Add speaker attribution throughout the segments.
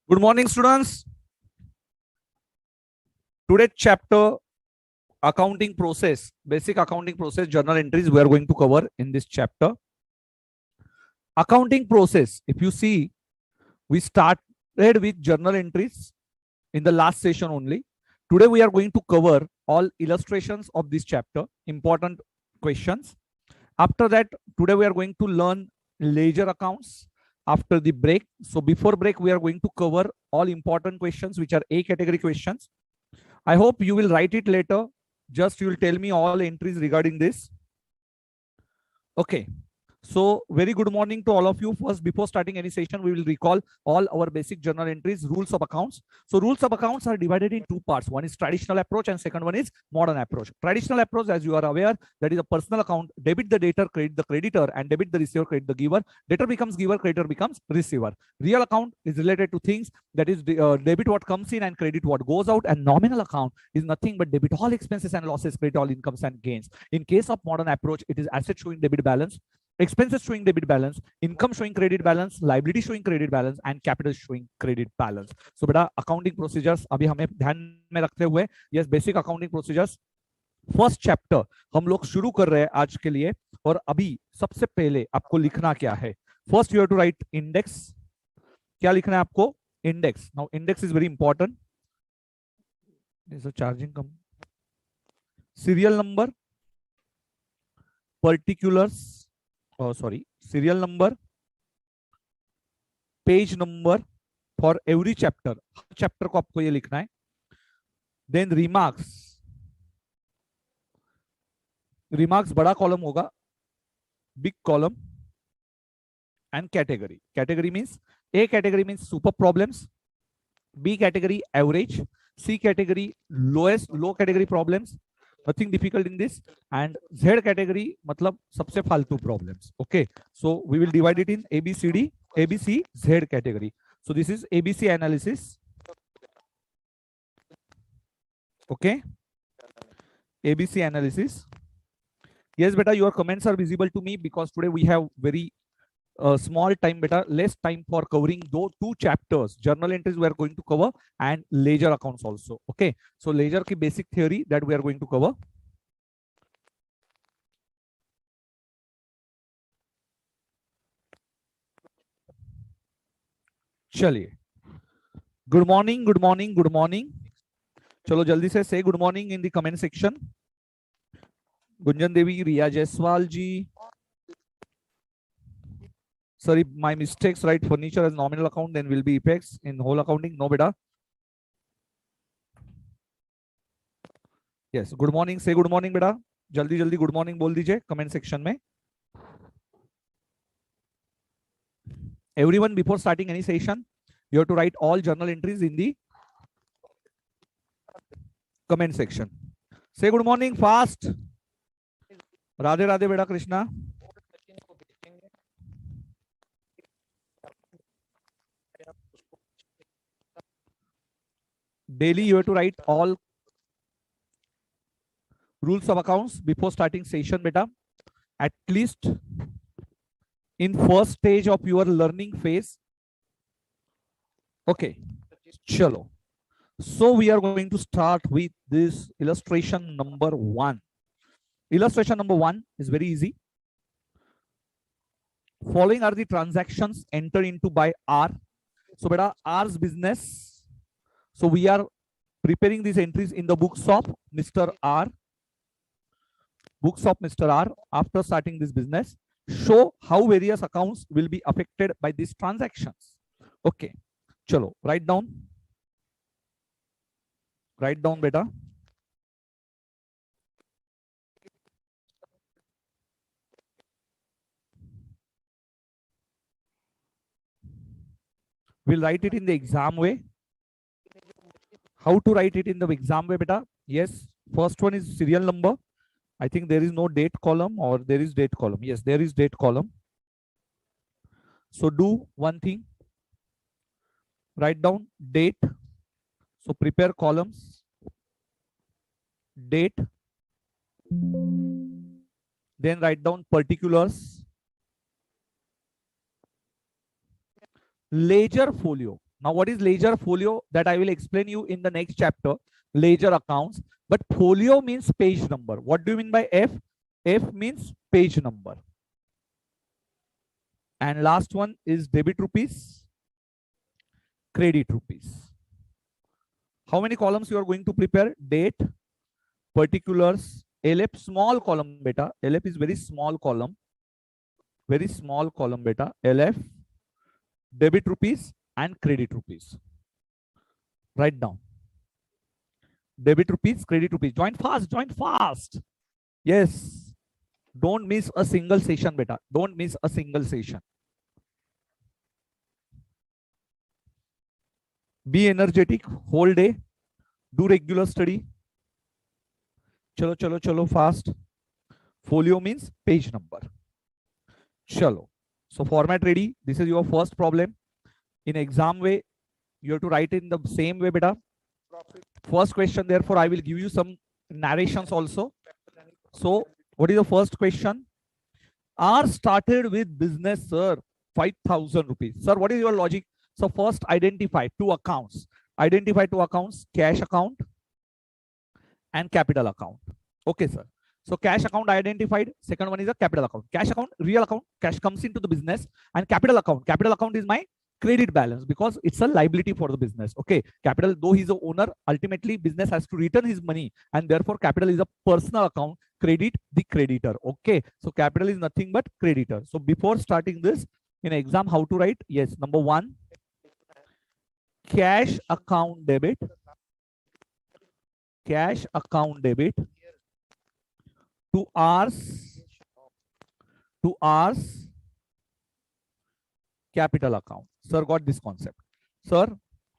Speaker 1: Good morning, students. Today's chapter, accounting process, basic accounting process, journal entries, we are going to cover in this chapter. Accounting process, if you see, we started with journal entries in the last session only. Today, we are going to cover all illustrations of this chapter, important questions. After that, today we are going to learn ledger accounts after the break. So before break, we are going to cover all important questions, which are A category questions. I hope you will write it later. Just you will tell me all entries regarding this. Okay. So very good morning to all of you. First, before starting any session, we will recall all our basic journal entries, rules of accounts. So rules of accounts are divided in two parts. One is traditional approach and second one is modern approach. Traditional approach, as you are aware, that is a personal account. Debit the debtor, credit the creditor, and debit the receiver, credit the giver. Debtor becomes giver, creditor becomes receiver. Real account is related to things that is debit what comes in and credit what goes out. And nominal account is nothing but debit all expenses and losses, credit all incomes and gains. In case of modern approach, it is asset showing debit balance, expenses showing debit balance, income showing credit balance, liability showing credit balance, and capital showing credit balance. So बेटा accounting procedures अभी हमें ध्यान में रखते हुए yes basic accounting procedures first chapter हम लोग शुरू कर रहे हैं आज के लिए। और अभी सबसे पहले आपको लिखना क्या है, first you have to write index. क्या लिखना है आपको? Index. Now index is very important. Charging come, serial number, particulars, sorry, serial number, page number for every chapter. Chapter को आपको ये लिखना है। देन रिमार्क्स, रिमार्क्स बड़ा कॉलम होगा, big column, and category. Category means A category means super problems, B category average, C category lowest low category problems, nothing difficult in this, and Z category मतलब सबसे फालतू problems. Okay, so we will divide it in A B C D, A B C Z category. So this is ABC analysis. Okay, ABC analysis. Yes beta, your comments are visible to me because today we have very small time, beta, less time for covering those two chapters. Journal entries we are going to cover and ledger accounts also. Okay, so ledger की basic theory that we are going to cover. चलिए, good morning, good morning, good morning. चलो जल्दी से good morning in the comment section. Gunjan Devi, Riya Jaiswal ji. Sorry, my mistakes, right? Furniture as nominal account, then will be effects in whole accounting. No beta. Yes, good morning, say good morning beta. जल्दी जल्दी good morning बोल दीजिए comment section में। Everyone, before starting any session, you have to write all journal entries in the comment section. Say good morning fast. Radhe Radhe बेटा Krishna. Daily you have to write all rules of accounts before starting session beta, at least in first stage of your learning phase. Okay, chalo. So we are going to start with this illustration number 1. Illustration number 1 is very easy. Following are the transactions entered into by R. So beta, R's business. So we are preparing these entries in the books of Mr. R. Books of Mr. R. After starting this business, show how various accounts will be affected by these transactions. Okay, chalo, write down. Write down beta. We'll write it in the exam way. How to write it in the exam way beta? Yes, first one is serial number. I think there is no date column, or there is date column. Yes, there is date column. So do one thing, write down date. So prepare columns, date, then write down particulars, ledger folio. Now, what is ledger folio? That I will explain you in the next chapter, ledger accounts. But folio means page number. What do you mean by F? F means page number. And last one is debit rupees, credit rupees. How many columns you are going to prepare? Date, particulars, LF, small column beta. LF is very small column. Very small column beta. LF, debit rupees and credit rupees. Write down. Debit rupees, credit rupees. Join fast, join fast. Yes. Don't miss a single session, beta. Don't miss a single session. Be energetic whole day. Do regular study. Chalo, chalo, chalo, fast. Folio means page number. Chalo. So format ready. This is your first problem. In exam way, you have to write in the same way, beta. First question, therefore, I will give you some narrations also. So, what is the first question? R started with business, sir, 5,000 rupees. Sir, what is your logic? So, first identify two accounts. Identify two accounts, cash account and capital account. Okay, sir. So, cash account identified. Second one is a capital account. Cash account, real account, cash comes into the business, and capital account. Capital account is my credit balance because it's a liability for the business. Okay, capital, though he's the owner, ultimately business has to return his money, and therefore capital is a personal account. Credit, the creditor. Okay, so capital is nothing but creditor. So before starting this in exam, how to write? Yes, number one, cash account debit. Cash account debit to ours capital account. Sir, got this concept. Sir,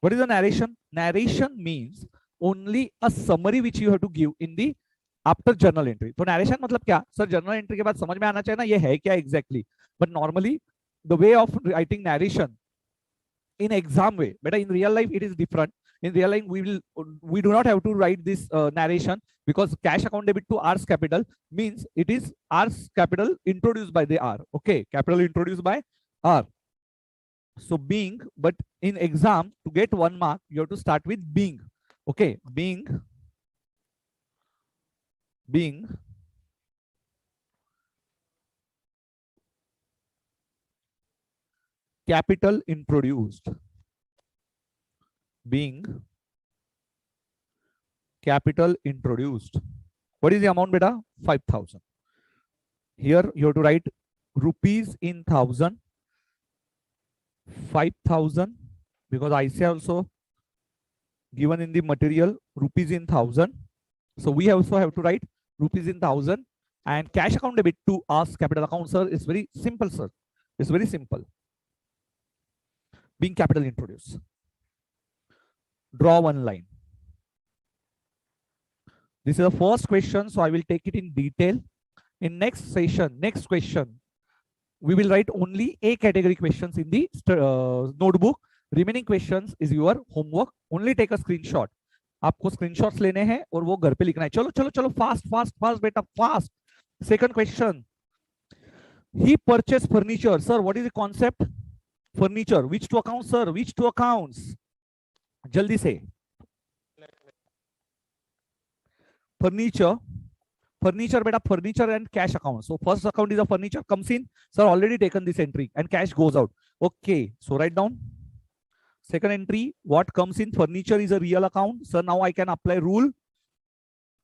Speaker 1: what is the narration? Narration means only a summary which you have to give in the after journal entry. तो narration मतलब क्या? Sir, journal entry के बाद समझ में आना चाहिए ना ये है क्या exactly. But normally the way of writing narration in exam way, but in real life it is different. In real life we do not have to write this narration because cash account debit to R's capital means it is R's capital introduced by the R. Okay, capital introduced by R. So being, but in exam to get 1 mark you have to start with being. Okay, being capital introduced. Being capital introduced. What is the amount, beta? 5,000. Here you have to write rupees in thousand. 5,000 because I say also given in the material rupees in thousand. So we also have to write rupees in thousand, and cash account debit to us capital account, sir, is very simple, sir. It's very simple. Being capital introduced. Draw one line. This is the first question, so I will take it in detail. In next session, next question, we will write only A category questions in the notebook. Remaining questions is your homework. Only take a screenshot. आपको screenshots लेने हैं और वो घर पे लिखना है. चलो चलो चलो fast बेटा fast. Second question. He purchased furniture. Sir, what is the concept? Furniture. Which two accounts, sir? Which two accounts? जल्दी से. Furniture beta, furniture and cash account. So first account is a furniture comes in. Sir, already taken this entry and cash goes out. Okay, so write down. Second entry, what comes in furniture is a real account. Sir, now I can apply rule.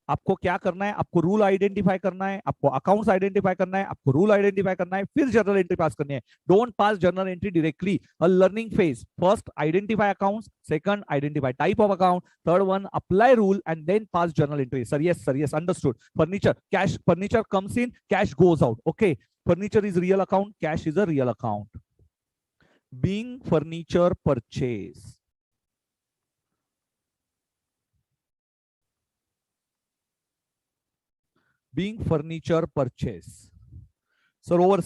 Speaker 1: आपको क्या करना है? आपको rule identify करना है, आपको accounts identify करना है, आपको रूल आइडेंटिफाई करना है, फिर जर्नल एंट्री पास करनी है. Don't pass journal entry directly. A learning phase. First identify accounts, second identify type of account, third one apply rule and then pass journal entry. Sir yes understood. Furniture, cash, furniture comes in, cash goes out. Okay, furniture is real account, cash is a real account. Being furniture purchase. Being furniture purchase. Sir, over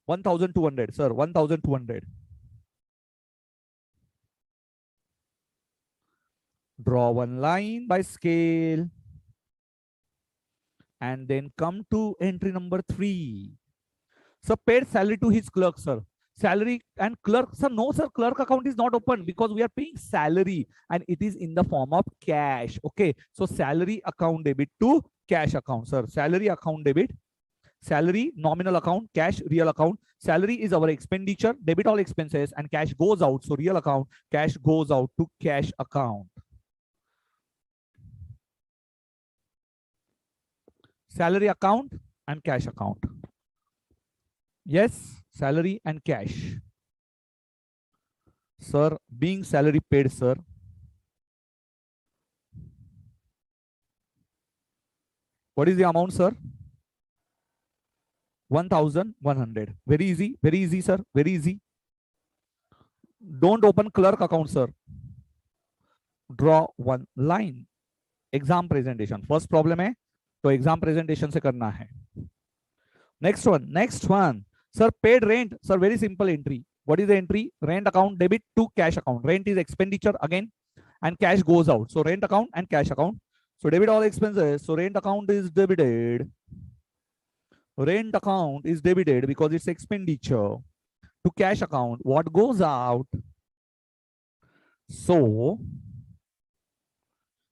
Speaker 1: 1,200, sir, 1,200. Draw one line by scale and then come to entry number 3. Sir, paid salary to his clerk, sir. salary and clerk. Sir, no, sir, clerk account is not open because we are paying salary and it is in the form of cash. Okay, so salary account debit to cash account, sir. Salary account debit, salary nominal account, cash real account. Salary is our expenditure, debit all expenses, and cash goes out. So real account, cash goes out to cash account. Salary account and cash account. Yes, salary and cash. Sir, being salary paid, sir. What is the amount, sir? 1,100. Very easy, sir. Very easy. Don't open clerk account, sir. Draw one line. Exam presentation. First problem है तो exam presentation से करना है. Next one. Sir, paid rent. Sir, very simple entry. What is the entry? Rent account debit to cash account. Rent is expenditure again, and cash goes out. So rent account and cash account. So debit all expenses. So rent account is debited. Rent account is debited because it's expenditure to cash account. What goes out? So,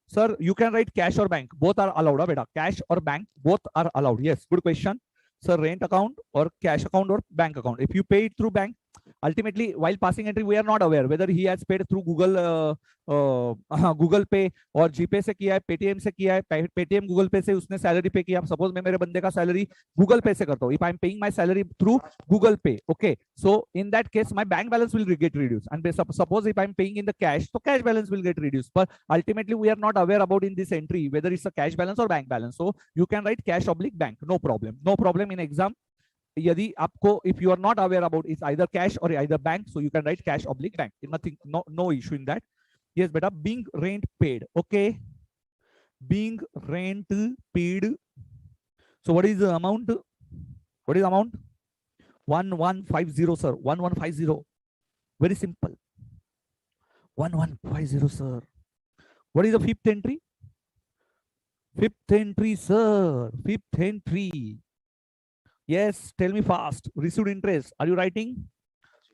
Speaker 1: sir, you can write cash or bank. Both are allowed, beta. Cash or bank, both are allowed. Yes, good question. Sir, rent account or cash account or bank account. If you pay it through bank, ultimately, while passing entry, we are not aware whether he has paid through Google Pay और GPay से किया है, Paytm से किया है, Paytm Google Pay से उसने salary पे किया. सपोज मैं मेरे बंदे का सैलरी Google Pay से करता हूँ. If I am paying my salary through Google Pay, okay, so in that case my bank balance will get reduced. And suppose if I am paying in the cash, so cash balance will get reduced. But ultimately we are not aware about in this entry whether it's a cash balance or bank balance. So you can write cash oblique bank. No problem. No problem in exam. यदि आपको, if you are not aware about it's either cash or either bank, so you can write cash oblique bank. Nothing, no issue in that. Yes, beta, being rent paid. Okay, being rent paid. So what is the amount? What is the amount? 1150, sir. 1150. Very simple. 1150, sir. What is the fifth entry? Fifth entry, sir. Fifth entry. Yes, tell me fast. Received interest. Are you writing?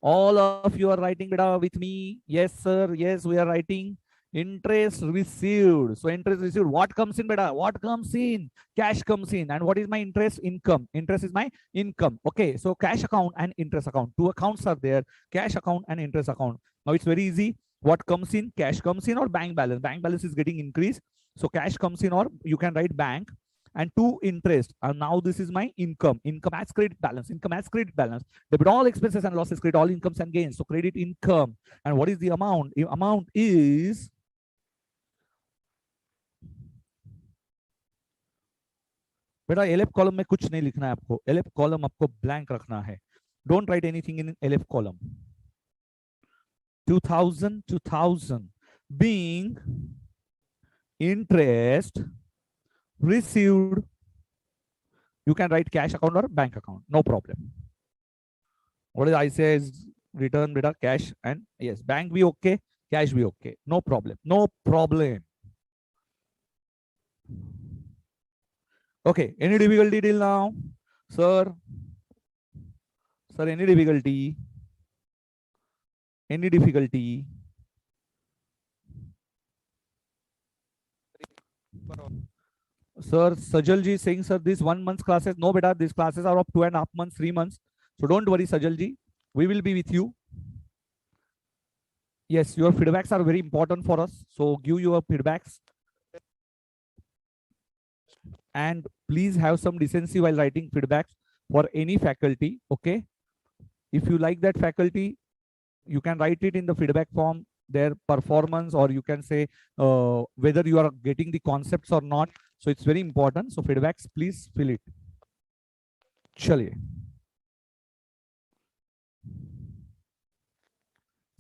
Speaker 1: All of you are writing beta with me. Yes, sir. Yes, we are writing. Interest received. So interest received. What comes in beta? What comes in? Cash comes in. And what is my interest? Income. Interest is my income. Okay. So cash account and interest account. Two accounts are there. Cash account and interest account. Now it's very easy. What comes in? Cash comes in or bank balance. Bank balance is getting increased. So cash comes in or you can write bank. And to interest, and now this is my income as credit balance, debit all expenses and losses, credit all incomes and gains. So credit income. And what is the amount? The amount is बेटा LF column में कुछ नहीं लिखना है आपको. LF column आपको blank रखना है. Don't write anything in LF column. 2000 being interest received. You can write cash account or bank account. No problem. What is I say is return beta cash and yes, bank be okay, cash be okay. No problem. No problem. Okay. Any difficulty till now? Sir? Sir, any difficulty? Any difficulty? Sir, Sajal ji saying, sir, this 1 month classes. No, beta, these classes are of 2.5 months, 3 months. So don't worry, Sajal ji. We will be with you. Yes, your feedbacks are very important for us. So give your feedbacks. And please have some decency while writing feedbacks for any faculty. Okay. If you like that faculty, you can write it in the feedback form, their performance, or you can say whether you are getting the concepts or not. So it's very important. So feedbacks, please fill it. Chaliye.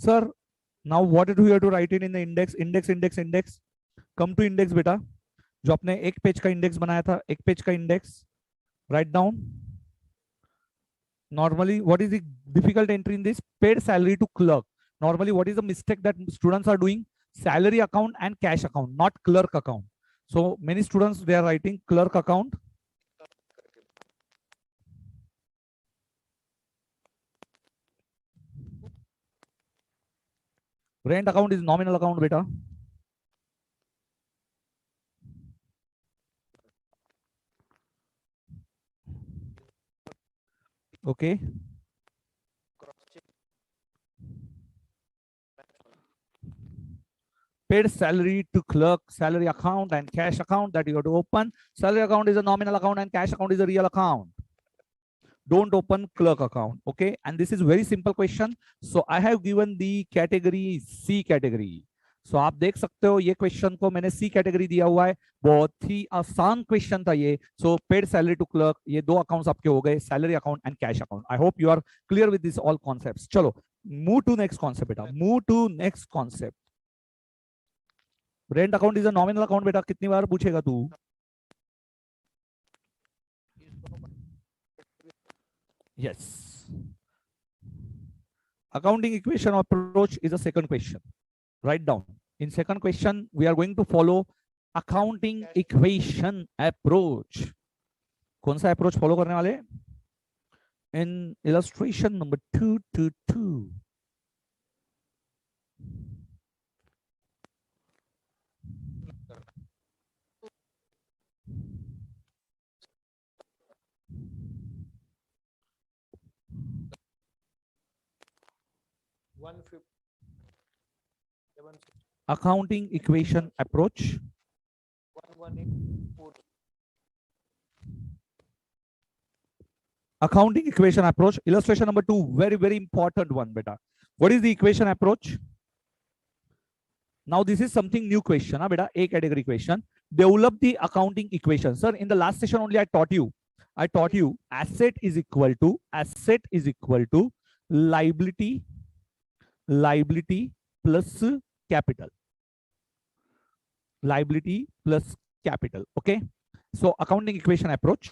Speaker 1: Sir, now what do you have to write it in the index? Index. Come to index beta. जो आपने एक page का index बनाया था, एक page का index. Write down. Normally, what is the difficult entry in this? Paid salary to clerk. Normally, what is the mistake that students are doing? Salary account and cash account, not clerk account. So many students, they are writing clerk account. Rent account is nominal account beta. Okay. Paid salary to clerk, salary account and cash account that you have to open. Salary account is a nominal account and cash account is a real account. Don't open clerk account. Okay. And this is very simple question. So I have given the category C category. So आप देख सकते हो ये question को मैंने सी category दिया हुआ है. बहुत ही आसान क्वेश्चन था ये. So paid salary to clerk, ये दो अकाउंट्स आपके हो गए, salary account and cash account. I hope you are clear with this all concepts. चलो मूव टू नेक्स्ट कॉन्सेप्ट बेटा. Move to next concept. Rent account is a nominal account बेटा. कितनी बार पूछेगा तू? Yes. Accounting equation approach is a second question. Write down. In second question, we are going to follow accounting equation approach. कौन सा approach follow करने वाले? In illustration number 222. Accounting equation approach. Accounting equation approach. Illustration number 2. Very, very important one, beta. What is the equation approach? Now this is something new question, beta. A category question. Develop the accounting equation. Sir, in the last session only I taught you asset is equal to liability plus capital. Liability plus capital. Okay. So accounting equation approach.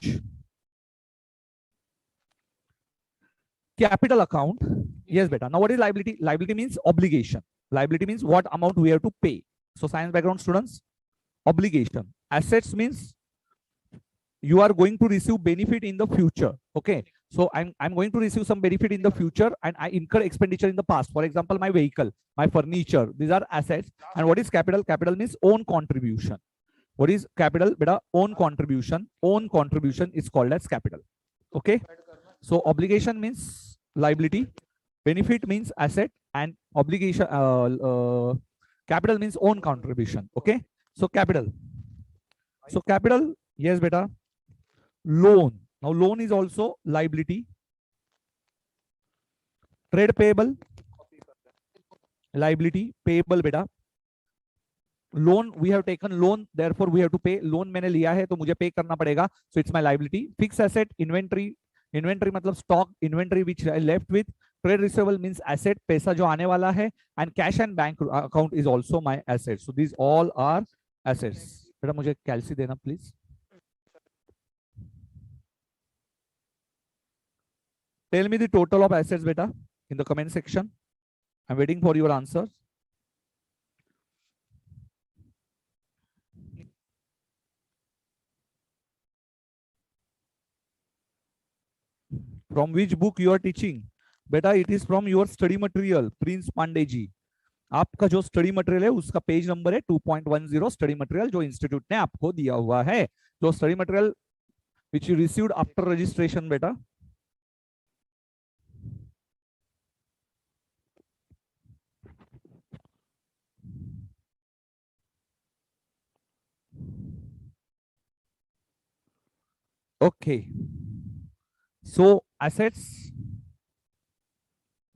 Speaker 1: Capital account. Yes, beta. Now what is liability? Liability means obligation. Liability means what amount we have to pay. So science background students, obligation. Assets means you are going to receive benefit in the future. Okay. So I'm going to receive some benefit in the future and I incur expenditure in the past. For example, my vehicle, my furniture, these are assets. And what is capital? Capital means own contribution. What is capital? Beta, own contribution. Own contribution is called as capital. Okay. So obligation means liability, benefit means asset, and obligation capital means own contribution. Okay. So capital. So capital, yes, beta. Loan. Now loan is also liability. Trade payable, liability. Payable beta. Loan, we have taken loan, therefore we have to pay. Loan मैंने लिया है तो मुझे pay करना पड़ेगा. So it's my liability. Fixed asset, inventory. Inventory मतलब stock, inventory which I left with. Trade receivable means asset, पैसा जो आने वाला है. And cash and bank account is also my asset. So these all are assets. बेटा मुझे कैल्सी देना please. Tell me the total of assets beta in the comment section. I'm waiting for your answers. From which book you are teaching? Beta, it is from your study material, Prince Pandey ji. आपका जो study material है उसका page number है 2.10 study material जो institute ने आपको दिया हुआ है. जो study material which you received after registration beta. Okay. So assets.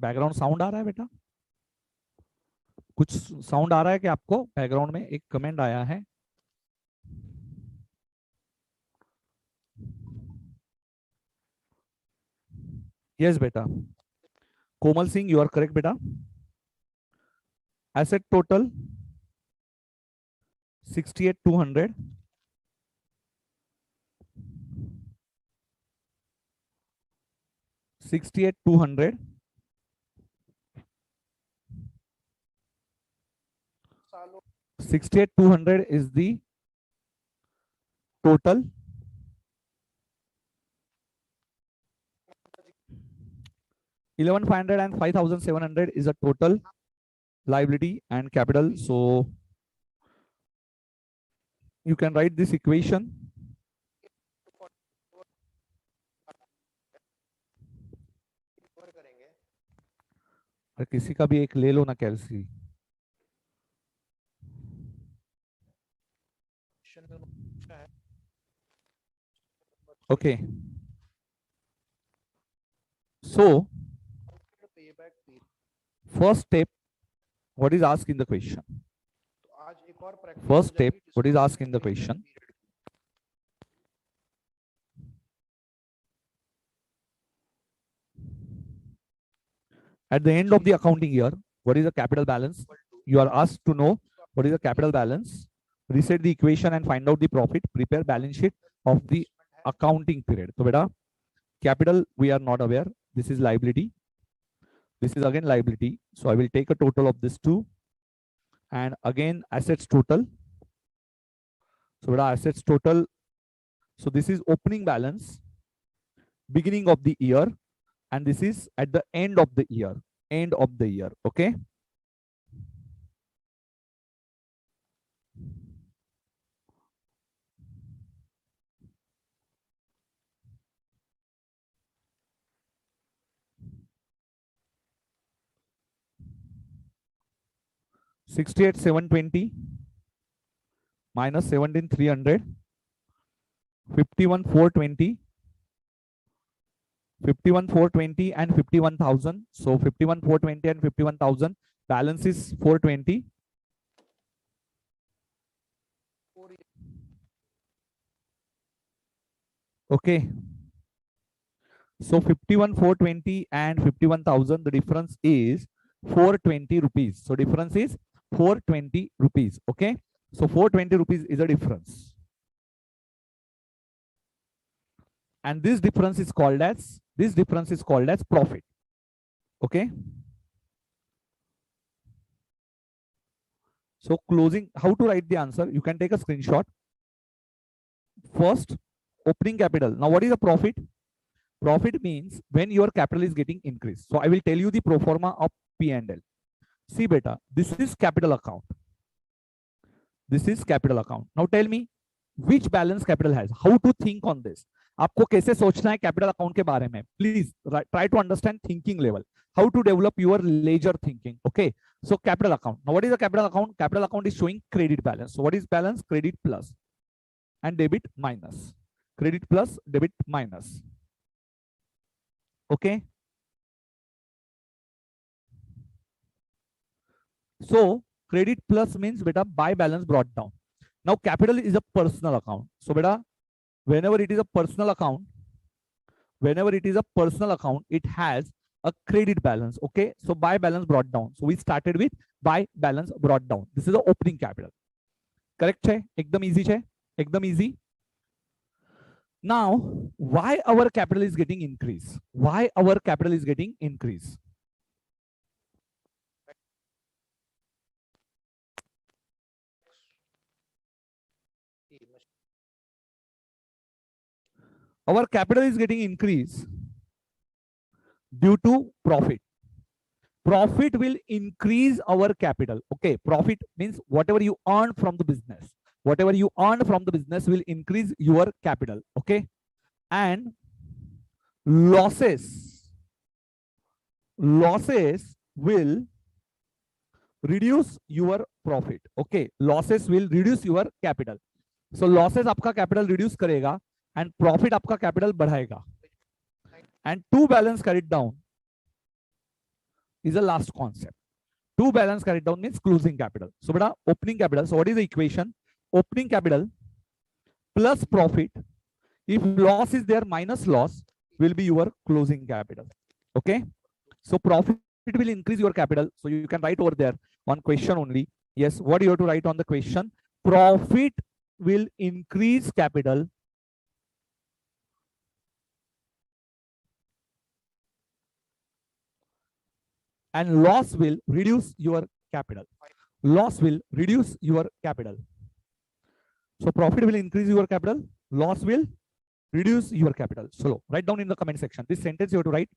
Speaker 1: Background sound आ रहा है बेटा? कुछ साउंड आ रहा है कि आपको बैकग्राउंड में? एक कमेंट आया है. यस बेटा. Komal Singh, you are correct बेटा. Asset total 68,200. 68,200. 68,200 is the total. 11,500 and 5,700 is a total. liability and capital. So you can write this equation. किसी का भी एक ले लो ना कैलसी. Okay. So first step, what is asked in the question? First step, what is asked in the question? At the end of the accounting year, what is the capital balance? You are asked to know what is the capital balance. Reset the equation and find out the profit. Prepare balance sheet of the accounting period. So beta, capital we are not aware. This is liability. This is again liability. So I will take a total of this two. And again assets total. So beta, assets total. So this is opening balance, beginning of the year, and this is at the end of the year. End of the year. Okay. $68,720 minus 17,300, 51,420, 51,420 and 51,000. So 51,420 and 51,000. Balance is 420. Okay. So 51,420 and 51,000. The difference is 420 rupees. So difference is 420 rupees. Okay. So 420 rupees is a difference. And this difference is called as profit. Okay. So closing, how to write the answer? You can take a screenshot. First, opening capital. Now what is a profit? Profit means when your capital is getting increased. So I will tell you the pro forma of P&L. See beta, this is capital account. This is capital account. Now tell me which balance capital has. How to think on this? आपको कैसे सोचना है capital account के बारे में? Please try to understand thinking level. How to develop your leisure thinking. Okay. So capital account. Now what is a capital account? Capital account is showing credit balance. So what is balance? Credit plus and debit minus. Credit plus, debit minus. Okay. So credit plus means beta by balance brought down. Now capital is a personal account. So beta, whenever it is a personal account, it has a credit balance. Okay. So by balance brought down. So we started with by balance brought down. This is the opening capital. Correct? Hai? Ekdam easy hai? Ekdam easy. Now, why our capital is getting increased? Why our capital is getting increased? Our capital is getting increased due to profit. Profit will increase our capital. Okay, profit means whatever you earn from the business. Whatever you earn from the business will increase your capital. Okay, and losses will reduce your profit. Okay, losses will reduce your capital. So losses आपका capital reduce करेगा and profit आपका capital बढ़ाएगा. And to balance carried down is the last concept. To balance carried down means closing capital. So beta opening capital. So what is the equation? Opening capital plus profit. If loss is there minus loss will be your closing capital. Okay. So profit will increase your capital. So you can write over there on question only. Yes. What you have to write on the question? Profit will increase capital. And loss will reduce your capital. Loss will reduce your capital. So profit will increase your capital. Loss will reduce your capital. So write down in the comment section. This sentence you have to write.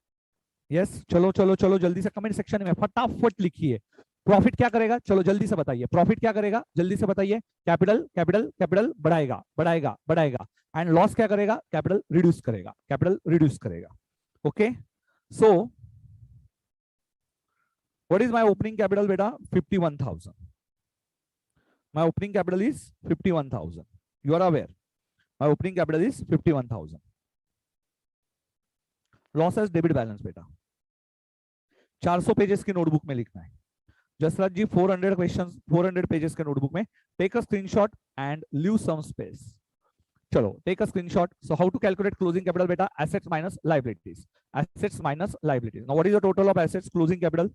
Speaker 1: Yes. चलो चलो चलो जल्दी से comment section में फटाफट लिखिए. Profit क्या करेगा, चलो जल्दी से बताइए, प्रॉफिट क्या करेगा, जल्दी से बताइए। कैपिटल कैपिटल कैपिटल बढ़ाएगा बढ़ाएगा बढ़ाएगा। एंड लॉस क्या करेगा, कैपिटल रिड्यूस करेगा, कैपिटल रिड्यूस करेगा। Okay, so what is my opening capital बेटा, 51,000। My opening capital is 51,000। You are aware, my opening capital is 51,000। Loss as debit balance बेटा 400 pages की नोटबुक में लिखना है। जसराज जी 400 क्वेश्चंस 400 पेजेस के नोटबुक में, take a screenshot and leave some space. चलो take a screenshot. So how to calculate closing capital बेटा, assets minus liabilities, assets minus liabilities. Now what is the total of assets closing capital,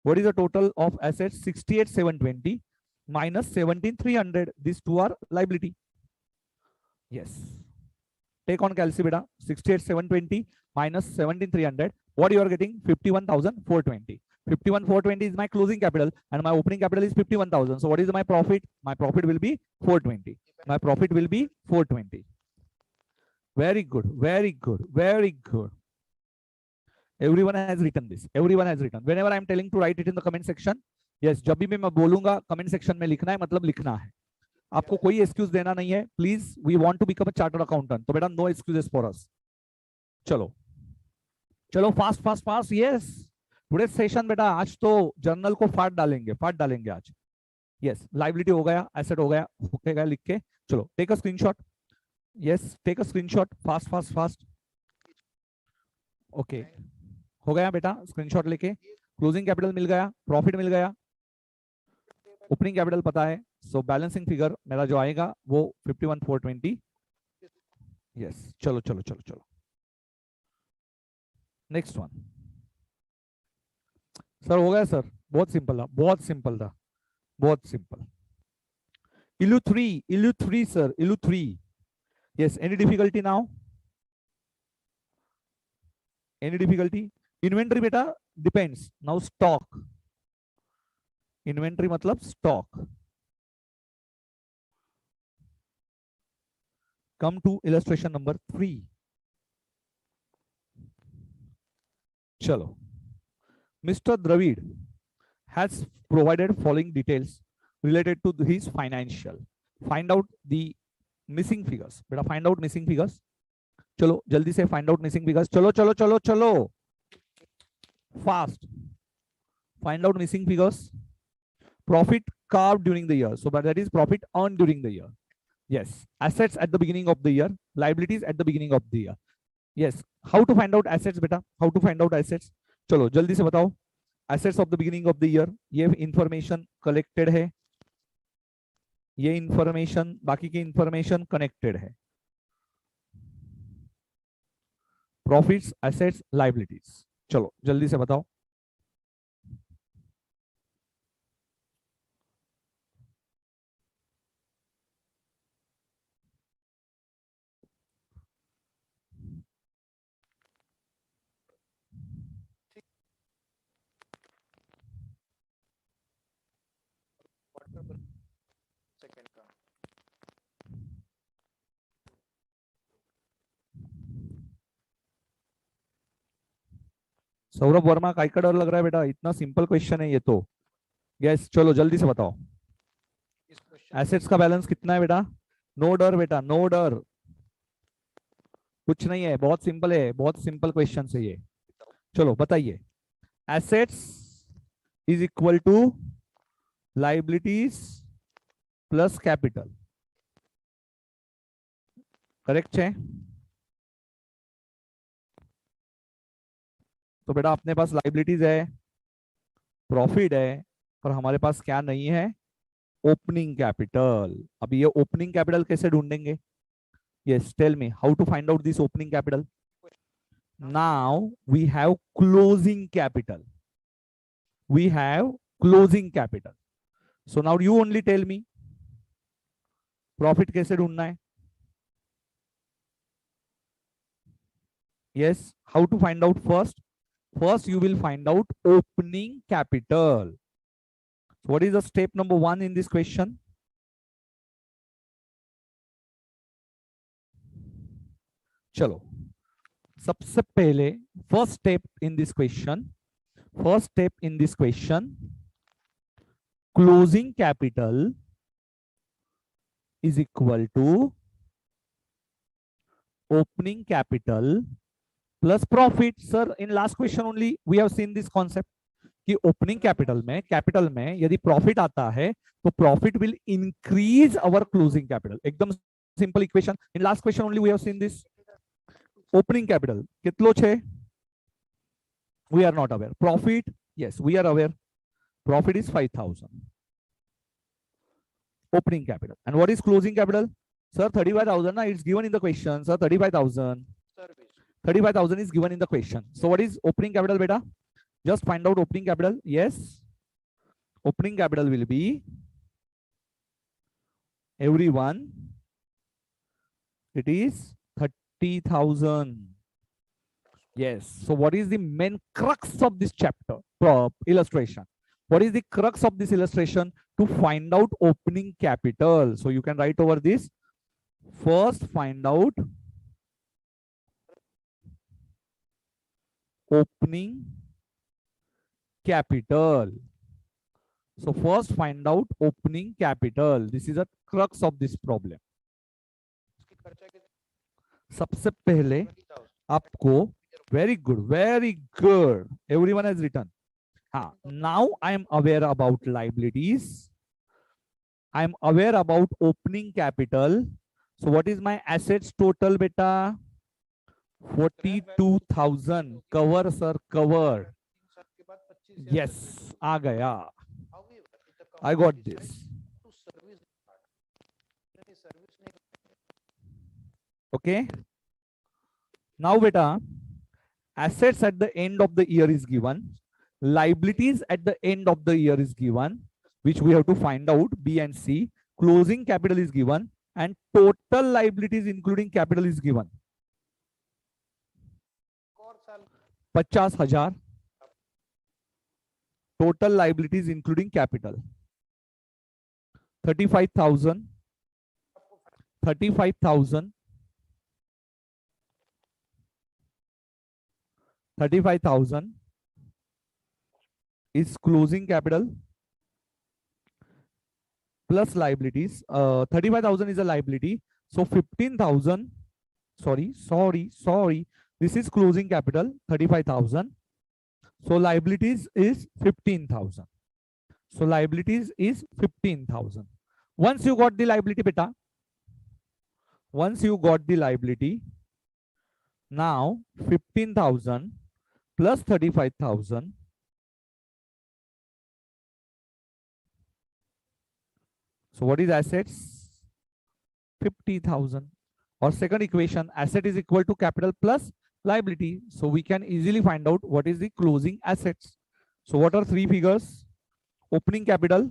Speaker 1: what is the total of assets, 68,720 minus 17,300, these two are liability. Yes, take on calci beta, 68,720 minus 17,300, what you are getting, 51,420. 51,420 is my closing capital and my opening capital is 51,000. So what is my profit, my profit will be 420, my profit will be 420. Very good, very good, very good. Everyone has written this, everyone has written. Whenever I am telling to write it in the comment section, yes, जब भी मैं बोलूंगा comment section में लिखना है, मतलब लिखना है, आपको कोई एक्सक्यूज देना नहीं है। Please, we want to become a chartered accountant, तो बेटा नो एक्सक्यूजेस फॉर अस। चलो चलो fast fast fast. Yes, today session बेटा आज तो जर्नल को फाड़ डालेंगे आज। यस, लायबिलिटी हो गया, एसेट हो गया, ओके गया लिख के। चलो take a screenshot. Yes, take a screenshot, fast fast fast. Okay, हो गया बेटा, स्क्रीनशॉट लेके। क्लोजिंग कैपिटल मिल गया, प्रॉफिट मिल गया, ओपनिंग कैपिटल पता है। सो बैलेंसिंग फिगर मेरा जो आएगा वो 51,420। यस, चलो चलो चलो चलो नेक्स्ट वन। सर हो गया सर, बहुत सिंपल था, बहुत सिंपल था, बहुत सिंपल। इलू थ्री सर, इलू 3। Yes, any difficulty now, any difficulty. Inventory बेटा डिपेंड्स नाउ, स्टॉक, इन्वेंट्री मतलब stock. Come to illustration number 3. Chalo, Mr. Dravid has provided following details related to his financial. Find out the missing figures. Beta find out missing figures. Chalo jaldi se find out missing figures. Chalo chalo chalo chalo fast. Find out missing figures. Profit carved during the year, so but that is profit earned during the year. Yes, assets at the beginning of the year, liabilities at the beginning of the year. Yes, how to find out assets beta, how to find out assets? चलो जल्दी से बताओ। assets of the beginning of the year, ये information collected है, ये information, बाकी की information connected है। profits, assets, liabilities, चलो जल्दी से बताओ। सौरभ वर्मा काय का डर लग रहा है बेटा, इतना सिंपल क्वेश्चन है ये तो। यस, चलो जल्दी से बताओ। एसेट्स का बैलेंस कितना है बेटा? नो डर बेटा, नो डर, कुछ नहीं है, बहुत सिंपल है, बहुत सिंपल क्वेश्चन है ये। चलो बताइए। Assets is equal to liabilities plus capital, correct है? तो बेटा अपने पास लायबिलिटीज है, प्रॉफिट है, पर हमारे पास क्या नहीं है? Opening capital. अब ये ओपनिंग कैपिटल कैसे ढूंढेंगे? Yes, tell me how to find out this opening capital. Now we have closing capital, we have closing capital. So now you only tell me profit कैसे ढूंढना है? Yes, how to find out first? First you will find out opening capital. So what is the step number 1 in this question? चलो सबसे पहले first step in this question closing capital is equal to opening capital plus profit. Sir, in last question only we have seen this concept कि opening capital में यदि profit आता है तो profit will increase our closing capital. एकदम simple equation. In last question only we have seen this. Opening capital कितलो छे we are not aware. Profit yes we are aware. Profit is 5,000. Opening capital. And what is closing capital? Sir, 35,000. It's given in the question. Sir, 35,000. 35,000 is given in the question. So what is opening capital, beta? Just find out opening capital. Yes. Opening capital will be everyone. It is 30,000. Yes. So what is the main crux of this chapter? Illustration. What is the crux of this illustration? To find out opening capital. So you can write over this. First find out opening capital. So first find out opening capital. This is a crux of this problem. सबसे पहले आपको very good. Everyone has written. Now I am aware about liabilities. I am aware about opening capital. So what is my assets total, beta? 42,000. Cover, sir, cover. Yes, आ गया. I got this. Okay. Now, beta, assets at the end of the year is given. Liabilities at the end of the year is given, which we have to find out, B and C. Closing capital is given, and total liabilities including capital is given. 50,000. Total liabilities including capital. 35,000. 35,000. 35,000 is closing capital plus liabilities. 35,000 is a liability. So 15,000. Sorry. This is closing capital, 35,000. So liabilities is 15,000. So liabilities is 15,000. Once you got the liability, beta. Once you got the liability, now 15,000 plus 35,000. So what is assets? 50,000. Or second equation, asset is equal to capital plus liability. So we can easily find out what is the closing assets. So what are three figures? Opening capital,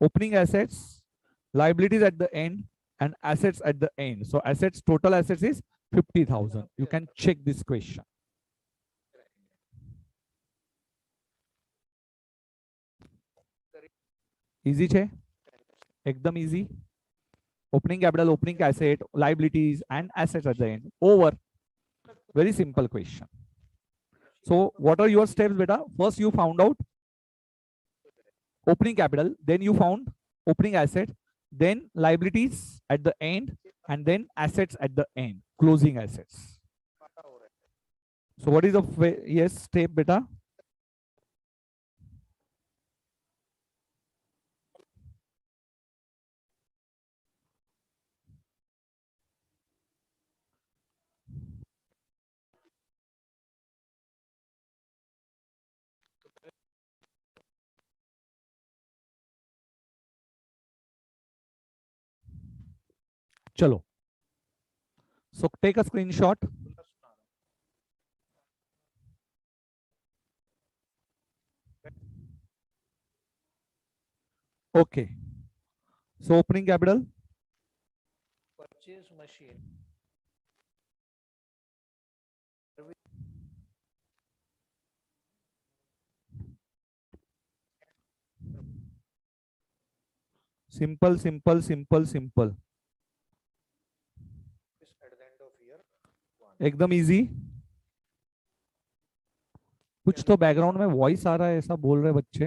Speaker 1: opening assets, liabilities at the end, and assets at the end. So assets, total assets is 50,000. You can check this question. Easy छे? एकदम easy. Opening capital, opening asset, liabilities, and assets at the end. Over. Very simple question. So what are your steps, beta? First you found out opening capital, then you found opening asset, then liabilities at the end, and then assets at the end, closing assets. So what is the step, beta? Chalo. So take a screenshot. Okay. So opening capital. Purchase machine. Simple. एकदम easy. कुछ तो background में voice आ रहा है, ऐसा बोल रहे बच्चे.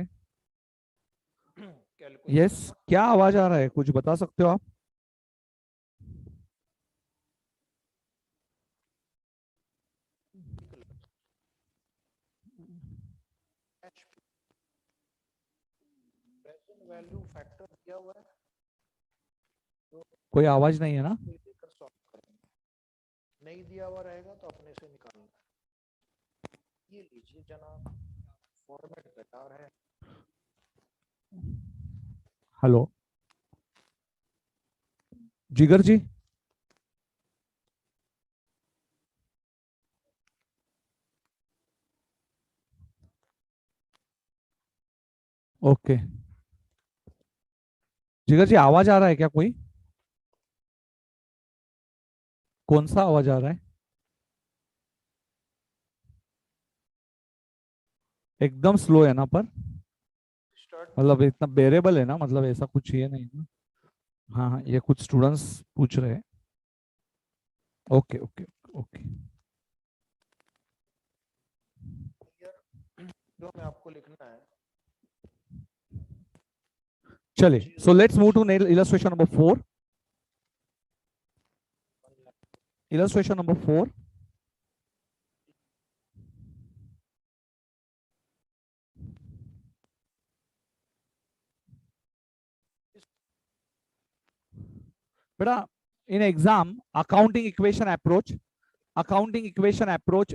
Speaker 1: यस, क्या आवाज आ रहा है, कुछ बता सकते हो आप?
Speaker 2: वैल्यू फैक्टर दिया हुआ है तो
Speaker 1: कोई आवाज नहीं है ना?
Speaker 2: लेकर सॉल्व करेंगे, नहीं दिया हुआ रहेगा तो अपने से निकालना। ये लीजिए जनाब, फॉर्मेट बेकार है।
Speaker 1: हेलो जिगर जी, ओके। जिगर जी, आवाज आ रहा है क्या कोई? कौन सा आवाज आ रहा है? एकदम स्लो है ना, पर
Speaker 2: स्टार्ट
Speaker 1: मतलब इतना बेरेबल है ना, मतलब ऐसा कुछ ये नहीं ना? हाँ हाँ, ये कुछ स्टूडेंट्स पूछ रहे हैं। Okay okay okay.
Speaker 2: जो में आपको लिखना है,
Speaker 1: चले, so let's move to illustration number 4। Illustration number 4। बेटा, in exam accounting equation approach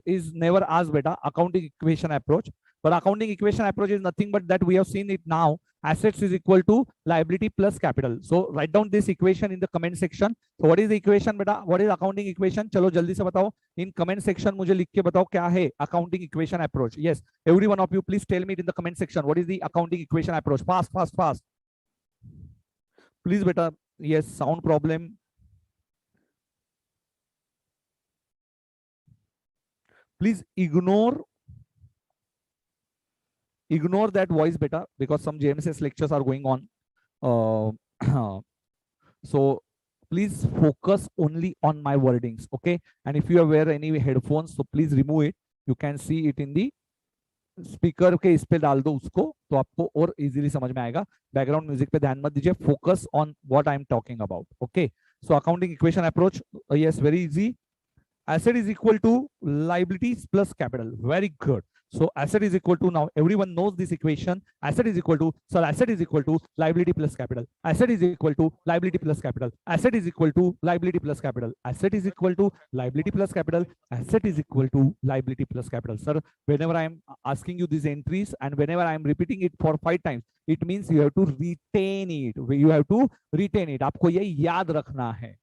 Speaker 1: is never asked, beta. Accounting equation approach, but accounting equation approach is nothing but that we have seen it now. Assets is equal to liability plus capital. So write down this equation in the comment section. So what is the equation, beta? What is accounting equation? चलो जल्दी से बताओ in comment section, मुझे लिख के बताओ क्या है accounting equation approach. Yes, every one of you please tell me it in the comment section what is the accounting equation approach. Fast fast fast, please, beta. Yes, sound problem. Please ignore that voice, beta, because some JMSS lectures are going on. So please focus only on my wordings, okay? And if you wear any headphones, so please remove it. You can see it in the speaker के इस पे डाल दो उसको, तो आपको और easily समझ में आएगा। बैकग्राउंड म्यूजिक पे ध्यान मत दीजिए, focus on what I am talking about, okay? So accounting equation approach, yes, very easy. Asset is equal to liabilities plus capital. Very good. So asset is equal to, now everyone knows this equation. Asset is equal to, so asset is equal to liability plus capital. Asset is equal to liability plus capital. Asset is equal to liability plus capital. Asset is equal to liability plus capital. Asset is equal to liability plus capital. Sir, whenever I am asking you these entries and whenever I am repeating it for 5 times, it means you have to retain it. You have to retain it. आपको ये याद रखना है।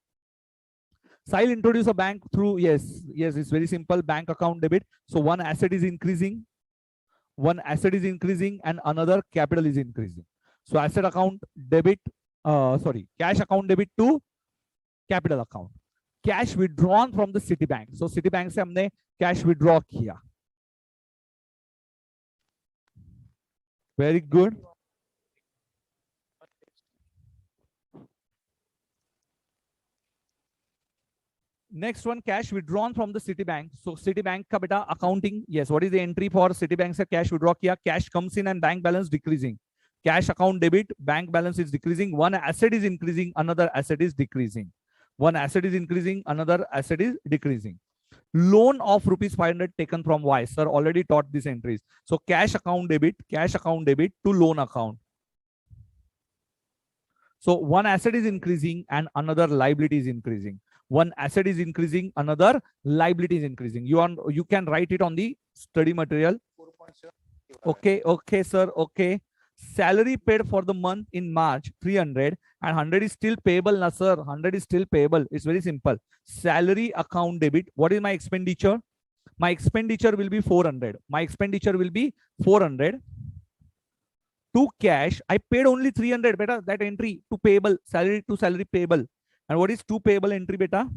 Speaker 1: Sile introduce a bank through, yes, it's very simple, bank account debit. So one asset is increasing, and another capital is increasing. So asset account debit, cash account debit to capital account. Cash withdrawn from the Citibank. So Citibank से हमने cash withdraw किया. Very good. Next one, cash withdrawn from the Citibank. So Citibank का बेटा accounting, yes, what is the entry for Citibank से cash withdraw किया, cash comes in and bank balance decreasing. Cash account debit, bank balance is decreasing. One asset is increasing, another asset is decreasing. One asset is increasing, another asset is decreasing. Loan of rupees 500 taken from Y. Sir already taught these entries. So cash account debit to loan account. So one asset is increasing and another liability is increasing. One asset is increasing, another liability is increasing. You can write it on the study material.
Speaker 2: 4.7.
Speaker 1: Okay, sir. Okay. Salary paid for the month in March 300 and 100 is still payable, na sir. 100 is still payable. It's very simple. Salary account debit. What is my expenditure? My expenditure will be 400. My expenditure will be 400. To cash, I paid only 300, beta. That entry to payable, salary to salary payable. And what is to payable entry, beta?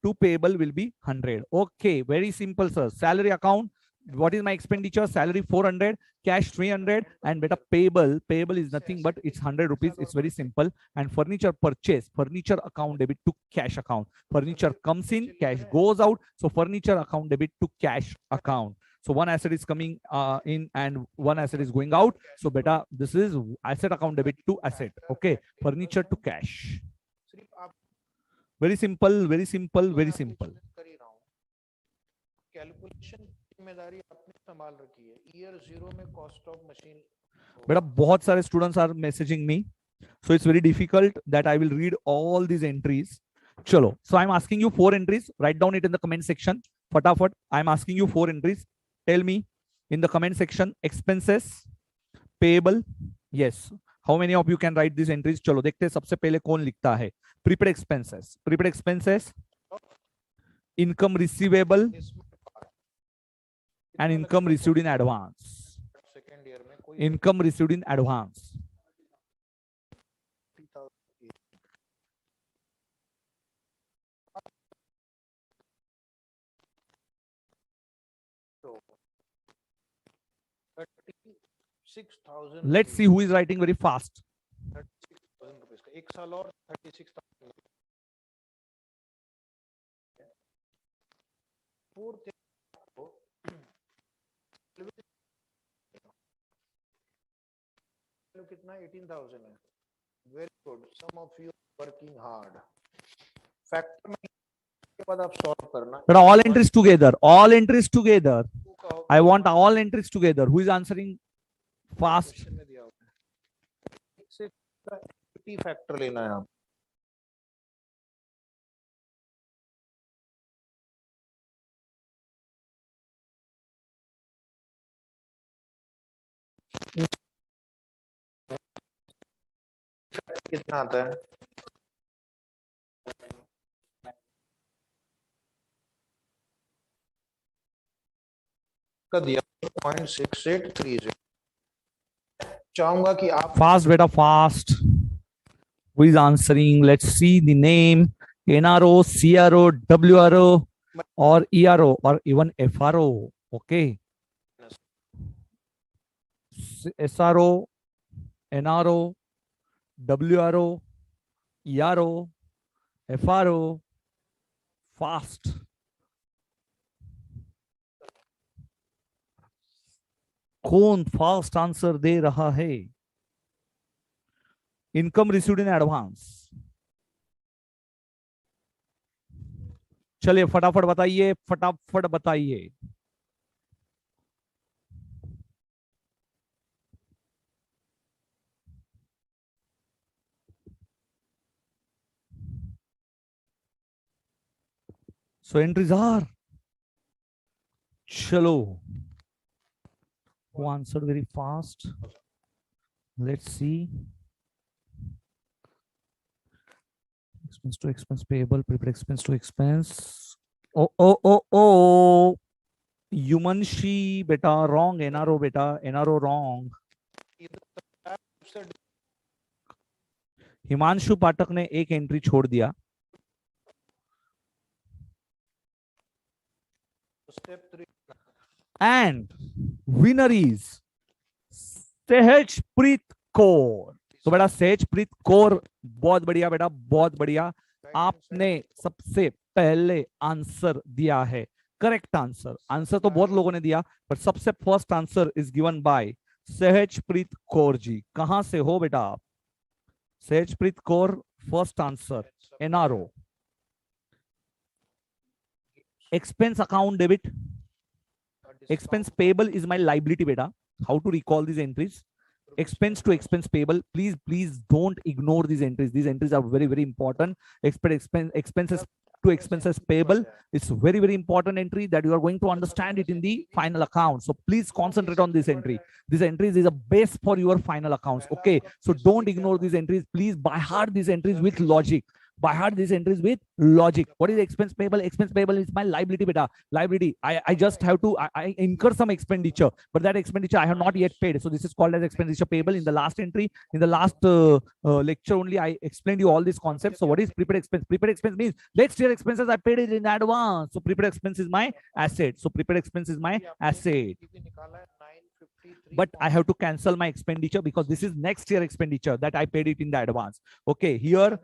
Speaker 1: To payable will be 100. Okay, very simple, sir. Salary account, what is my expenditure? Salary 400, cash 300, and beta payable is nothing but it's 100 rupees. It's very simple. And furniture purchase, furniture account debit to cash account. Furniture comes in, cash goes out. So furniture account debit to cash account. So one asset is coming in and one asset is going out. So beta, this is asset account debit to asset. Okay, furniture to cash.
Speaker 2: सिर्फ आप
Speaker 1: Very simple, very simple,
Speaker 2: मैं
Speaker 1: very
Speaker 2: आपको
Speaker 1: simple.
Speaker 2: explain कर ही रहा हूँ calculation की जिम्मेदारी आपने संभाल रखी है ईयर 0 में कॉस्ट ऑफ मशीन
Speaker 1: बेटा बहुत सारे students are messaging me, so it's very difficult that I will read all these entries. Chalo, so I'm asking you 4 entries. Write down it in the comment section. Fatafat, I'm asking you 4 entries. Tell me in the comment section. Expenses, payable. Yes. How many of you can write these entries? Chalo, देखते हैं सबसे पहले कौन लिखता है. Prepaid expenses. Prepaid expenses. Income receivable and income received in advance.
Speaker 2: Second year में कोई
Speaker 1: Income received in advance. Let's see who is writing very fast.
Speaker 2: 36,000 rupees का एक साल और 36,000 कितना 18,000 है very good some of you working hard factor के बाद आप सॉल्व करना
Speaker 1: But all entries together. All entries together. I want all entries together. Who is answering fast?
Speaker 2: में दिया होगा से इक्विटी फैक्टर लेना है आप कितना आता है का दिया 0.6830 चाहूंगा कि आप
Speaker 1: Fast, beta, fast. Who is answering? Let's see the name. NRO, CRO, WRO, or ERO, or even FRO. Okay. SRO, NRO, WRO, ERO, FRO. Fast. कौन फास्ट आंसर दे रहा है? Income received in advance. चलिए फटाफट बताइए, फटाफट बताइए. So entries are. Chalo. Who answered very fast? Let's see. Expense to expense payable, prepaid expense to expense. Oh. Yumanshi, beta, wrong. NRO, beta. NRO, wrong. Himanshu पाठक ने एक entry छोड़ दिया.
Speaker 2: Step 3
Speaker 1: And winner is Sahajpreet Kaur. तो बेटा सहजप्रीत कौर, बहुत बढ़िया बेटा, बहुत बढ़िया. आपने सबसे पहले आंसर दिया है. Correct answer. आंसर तो बहुत लोगों ने दिया, पर सबसे first answer is given by Sahajpreet Kaur ji. कहां से हो बेटा आप? Sahajpreet Kaur, first answer NRO. Expense account debit. Expense payable is my liability, beta. How to recall these entries? Expense to expense payable. Please don't ignore these entries. These entries are very, very important. Expenses to expenses payable. It's very, very important entry that you are going to understand it in the final account. So please concentrate on this entry. This entries is a base for your final accounts. Okay. So don't ignore these entries. Please by heart these entries with logic. By heart these entries with logic. What is expense payable? Expense payable is my liability, beta. Liability. I just have to I incur some expenditure, but that expenditure I have not yet paid. So this is called as expenditure payable. In the last entry, in the last lecture only, I explained you all these concepts. So what is prepaid expense? Prepaid expense means next year expenses I paid it in advance. So prepaid expense is my asset. So prepaid expense is my asset. But I have to cancel my expenditure because this is next year expenditure that I paid it in the advance. Okay, here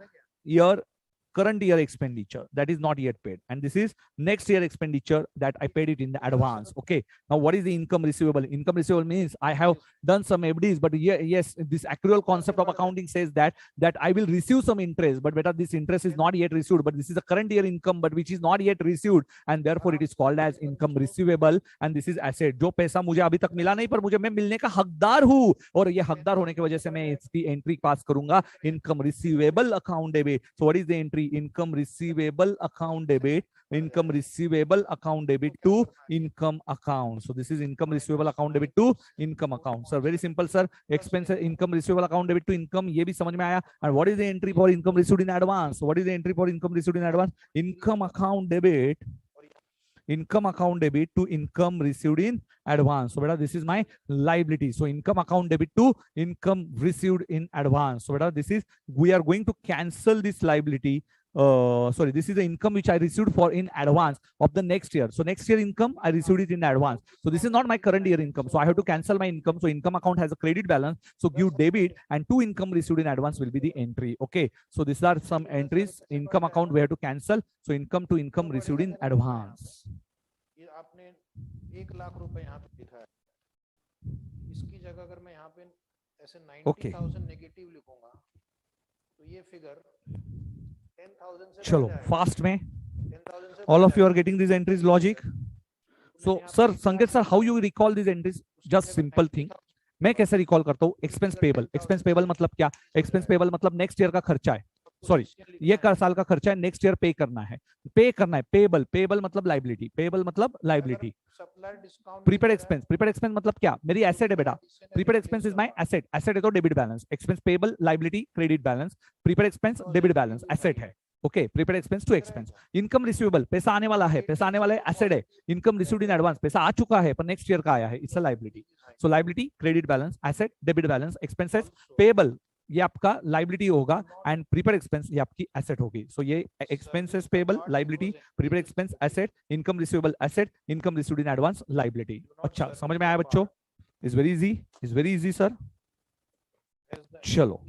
Speaker 1: current year expenditure that is not yet paid, and this is next year expenditure that I paid it in the advance. Okay, now what is the income receivable? Income receivable means I have done some FDs, but yes, this accrual concept of accounting says that I will receive some interest, but beta this interest is not yet received, but this is the current year income but which is not yet received, and therefore it is called as income receivable, and this is asset. जो पैसा मुझे अभी तक मिला नहीं पर मुझे मैं मिलने का हकदार हूं, और ये हकदार होने की वजह से मैं इसकी एंट्री पास करूंगा, income receivable account debit. So what is the entry? Income receivable account debit, income receivable account debit to income account. So this is income receivable account debit to income account. Sir, very simple sir. Expense income receivable account debit to income, ये भी समझ में आया. And what is the entry for income received in advance? So what is the entry for income received in advance? Income account debit, income account debit to income received in advance. So beta this is my liability. So income account debit to income received in advance. So beta this is, we are going to cancel this liability. Sorry, this is the income which I received for in advance of the next year. So next year income I received it in advance. So this is not my current year income. So I have to cancel my income. So income account has a credit balance. So give debit, and to income received in advance will be the entry. Okay. So these are some entries. Income account we have to cancel. So income to income received in advance.
Speaker 2: ये आपने 1 लाख रुपए यहाँ पे लिखा है, इसकी जगह अगर मैं यहाँ पे ऐसे 90,000 नेगेटिव लिखूंगा तो ये फिगर 10,000 से
Speaker 1: चलो फास्ट में,
Speaker 2: 10,000 से
Speaker 1: all of you are getting these entries logic. So sir, Sanket sir, how you recall these entries? Just simple thing. मैं कैसे रिकॉल करता हूँ? Expense payable. एक्सपेंस पेबल मतलब क्या? एक्सपेंस पेबल मतलब नेक्स्ट ईयर का खर्चा है, सॉरी ये साल का खर्चा है, नेक्स्ट ईयर पे करना है, पेबल. पेबल मतलब लाइबिलिटी, पेबल मतलब liability. Prepaid expense, prepaid expense मतलब क्या? मेरी एसेट है बेटा. Prepaid expense is my asset. Asset है तो debit balance. Expense payable liability credit balance. Prepaid expense debit balance asset है. Okay, prepaid expense to expense. Income receivable पैसा आने वाला है, पैसा आने वाला है, एसेट है. इनकम रिसीव्ड इन एडवांस पैसा आ चुका है पर नेक्स्ट ईयर का आया है, it's a liability. So liability credit balance, asset debit balance, expenses payable ये आपका लाइबिलिटी होगा, एंड प्रीपेड एक्सपेंस ये आपकी एसेट होगी. सो ये expenses payable liability, prepaid expense asset, income receivable asset, income received in advance liability. अच्छा समझ में आया बच्चों? Is very easy, is very easy sir. चलो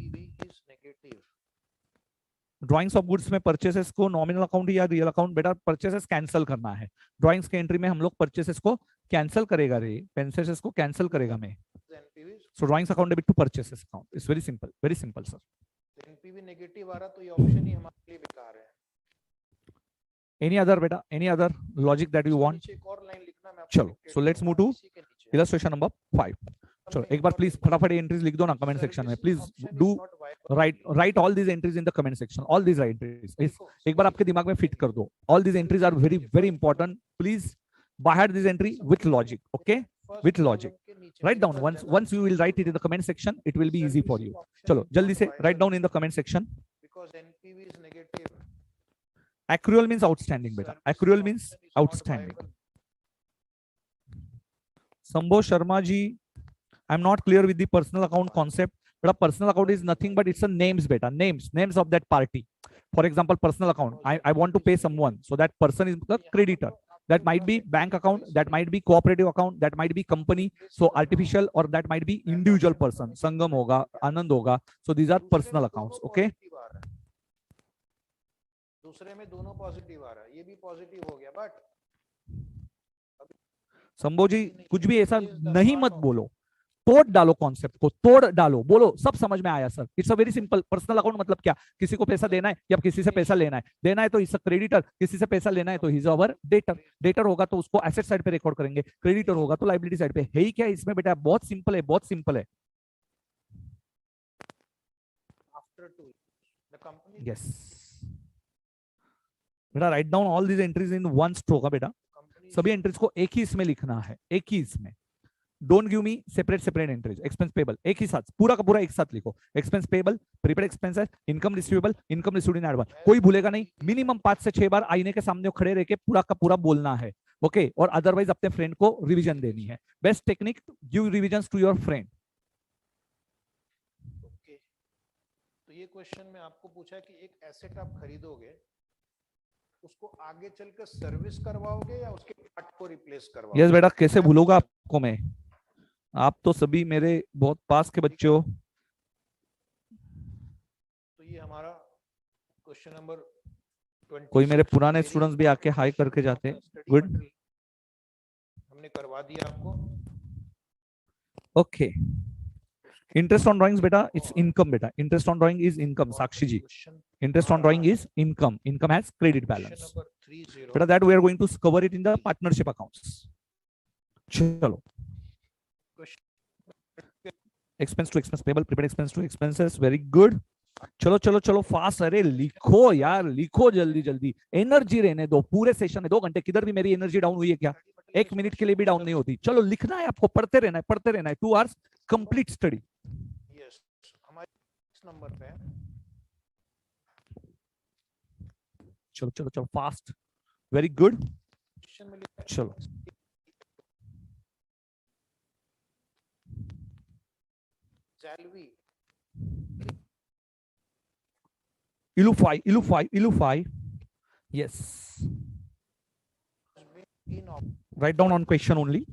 Speaker 1: ड्राइंग्स ऑफ गुड्स में परचेसेस को नॉमिनल अकाउंट या रियल अकाउंट, बेटा परचेसेस कैंसिल करना है. ड्राइंग्स के एंट्री में हम लोग परचेसेस को कैंसिल करेगा रे, परचेसेस को कैंसिल करेगा मैं. So drawings account debit to purchases account is very simple sir.
Speaker 2: NPV negative आ रहा तो ये ऑप्शन ही हमारे लिए बेकार है.
Speaker 1: एनी अदर बेटा, any other logic that you want?
Speaker 2: एक और लाइन लिखना मैं.
Speaker 1: चलो so let's move to illustration number 5. चलो एक बार प्लीज फटाफट एंट्रीज लिख दो ना कमेंट सेक्शन में. Please do write all these entries in the comment section. All these entries एक बार आपके दिमाग में फिट कर दो. All these entries are very important. Please बाहर this entry with logic. Okay, with logic. Write down once you will write it in the comment section, it will be easy for you. चलो जल्दी से write down in the comment section.
Speaker 2: Because NPV is negative.
Speaker 1: Accrual means outstanding बेटा. Accrual means outstanding. Sambho Sharma ji, I'm not clear with the personal account concept. But a personal account is nothing but it's a names beta, names of that party. For example, personal account, I want to pay someone, so that person is the creditor. That might be bank account, that might be cooperative account, that might be company, so artificial, or that might be individual person. Sangam hoga, Anand hoga. So these are personal accounts. Okay.
Speaker 2: दूसरे में दोनों positive आ रहा है, ये भी positive हो गया. But
Speaker 1: संभो जी कुछ भी ऐसा नहीं मत बोलो, तोड़ डालो कॉन्सेप्ट को, तोड़ डालो, बोलो सब समझ में आया sir. It's a very simple. Personal account मतलब क्या? किसी को पैसा देना है या किसी से पैसा लेना है. देना है तो इज अ क्रेडिटर, किसी से पैसा लेना है तो इज अवर डेटर. डेटर होगा तो उसको एसेट साइड पे रिकॉर्ड करेंगे, क्रेडिटर होगा तो लाइबिलिटी साइड पे. है ही क्या इसमें बेटा? बहुत सिंपल है, बहुत सिंपल है. यस बेटा, write down all these entries in one stroke. बेटा सभी एंट्रीज को एक ही इसमें लिखना है, एक ही इसमें. Don't give me separate entries. Expense payable एक ही साथ, पूरा का पूरा एक साथ लिखो. Expense payable, prepaid expenses, income receivable, income received in advance. कोई भूलेगा नहीं. मिनिमम 5 से 6 बार आईने के सामने खड़े रह के पूरा का पूरा बोलना है. ओके, और अदरवाइज अपने फ्रेंड को रिवीजन देनी है. Best technique, give revision to your friend.
Speaker 2: Okay, तो ये क्वेश्चन में आपको पूछा है कि एक एसेट आप खरीदोगे, उसको आगे चलकर सर्विस करवाओगे या उसके पार्ट को रिप्लेस करवाओगे?
Speaker 1: यस बेटा, कैसे भूलूंगा आपको मैं. आप तो सभी मेरे बहुत पास के बच्चे हो.
Speaker 2: तो ये हमारा क्वेश्चन नंबर
Speaker 1: कोई मेरे पुराने स्टूडेंट्स भी आके हाई करके जाते हैं। गुड,
Speaker 2: हमने करवा दिया आपको।
Speaker 1: ओके। इंटरेस्ट ऑन ड्राइंग्स बेटा इट्स इनकम बेटा, interest on drawing is income. Sakshi ji, interest on drawing is income, income has credit balance बेटा, that we are going to cover it in the partnership accounts. चलो, expense to expense payable, prepaid expense to expenses, very good. चलो चलो चलो fast, अरे लिखो यार, लिखो जल्दी जल्दी, एनर्जी रहने दो पूरे सेशन में। 2 घंटे किधर भी मेरी एनर्जी डाउन हुई है क्या? 1 मिनट के लिए भी डाउन नहीं होती। चलो लिखना है आपको, पढ़ते रहना है, पढ़ते रहना है। 2 आवर्स कंप्लीट स्टडी।
Speaker 2: यस, हमारे नंबर पे है।
Speaker 1: चलो चलो चलो फास्ट, वेरी गुड। चलो Ilufai, yes, write down on question only.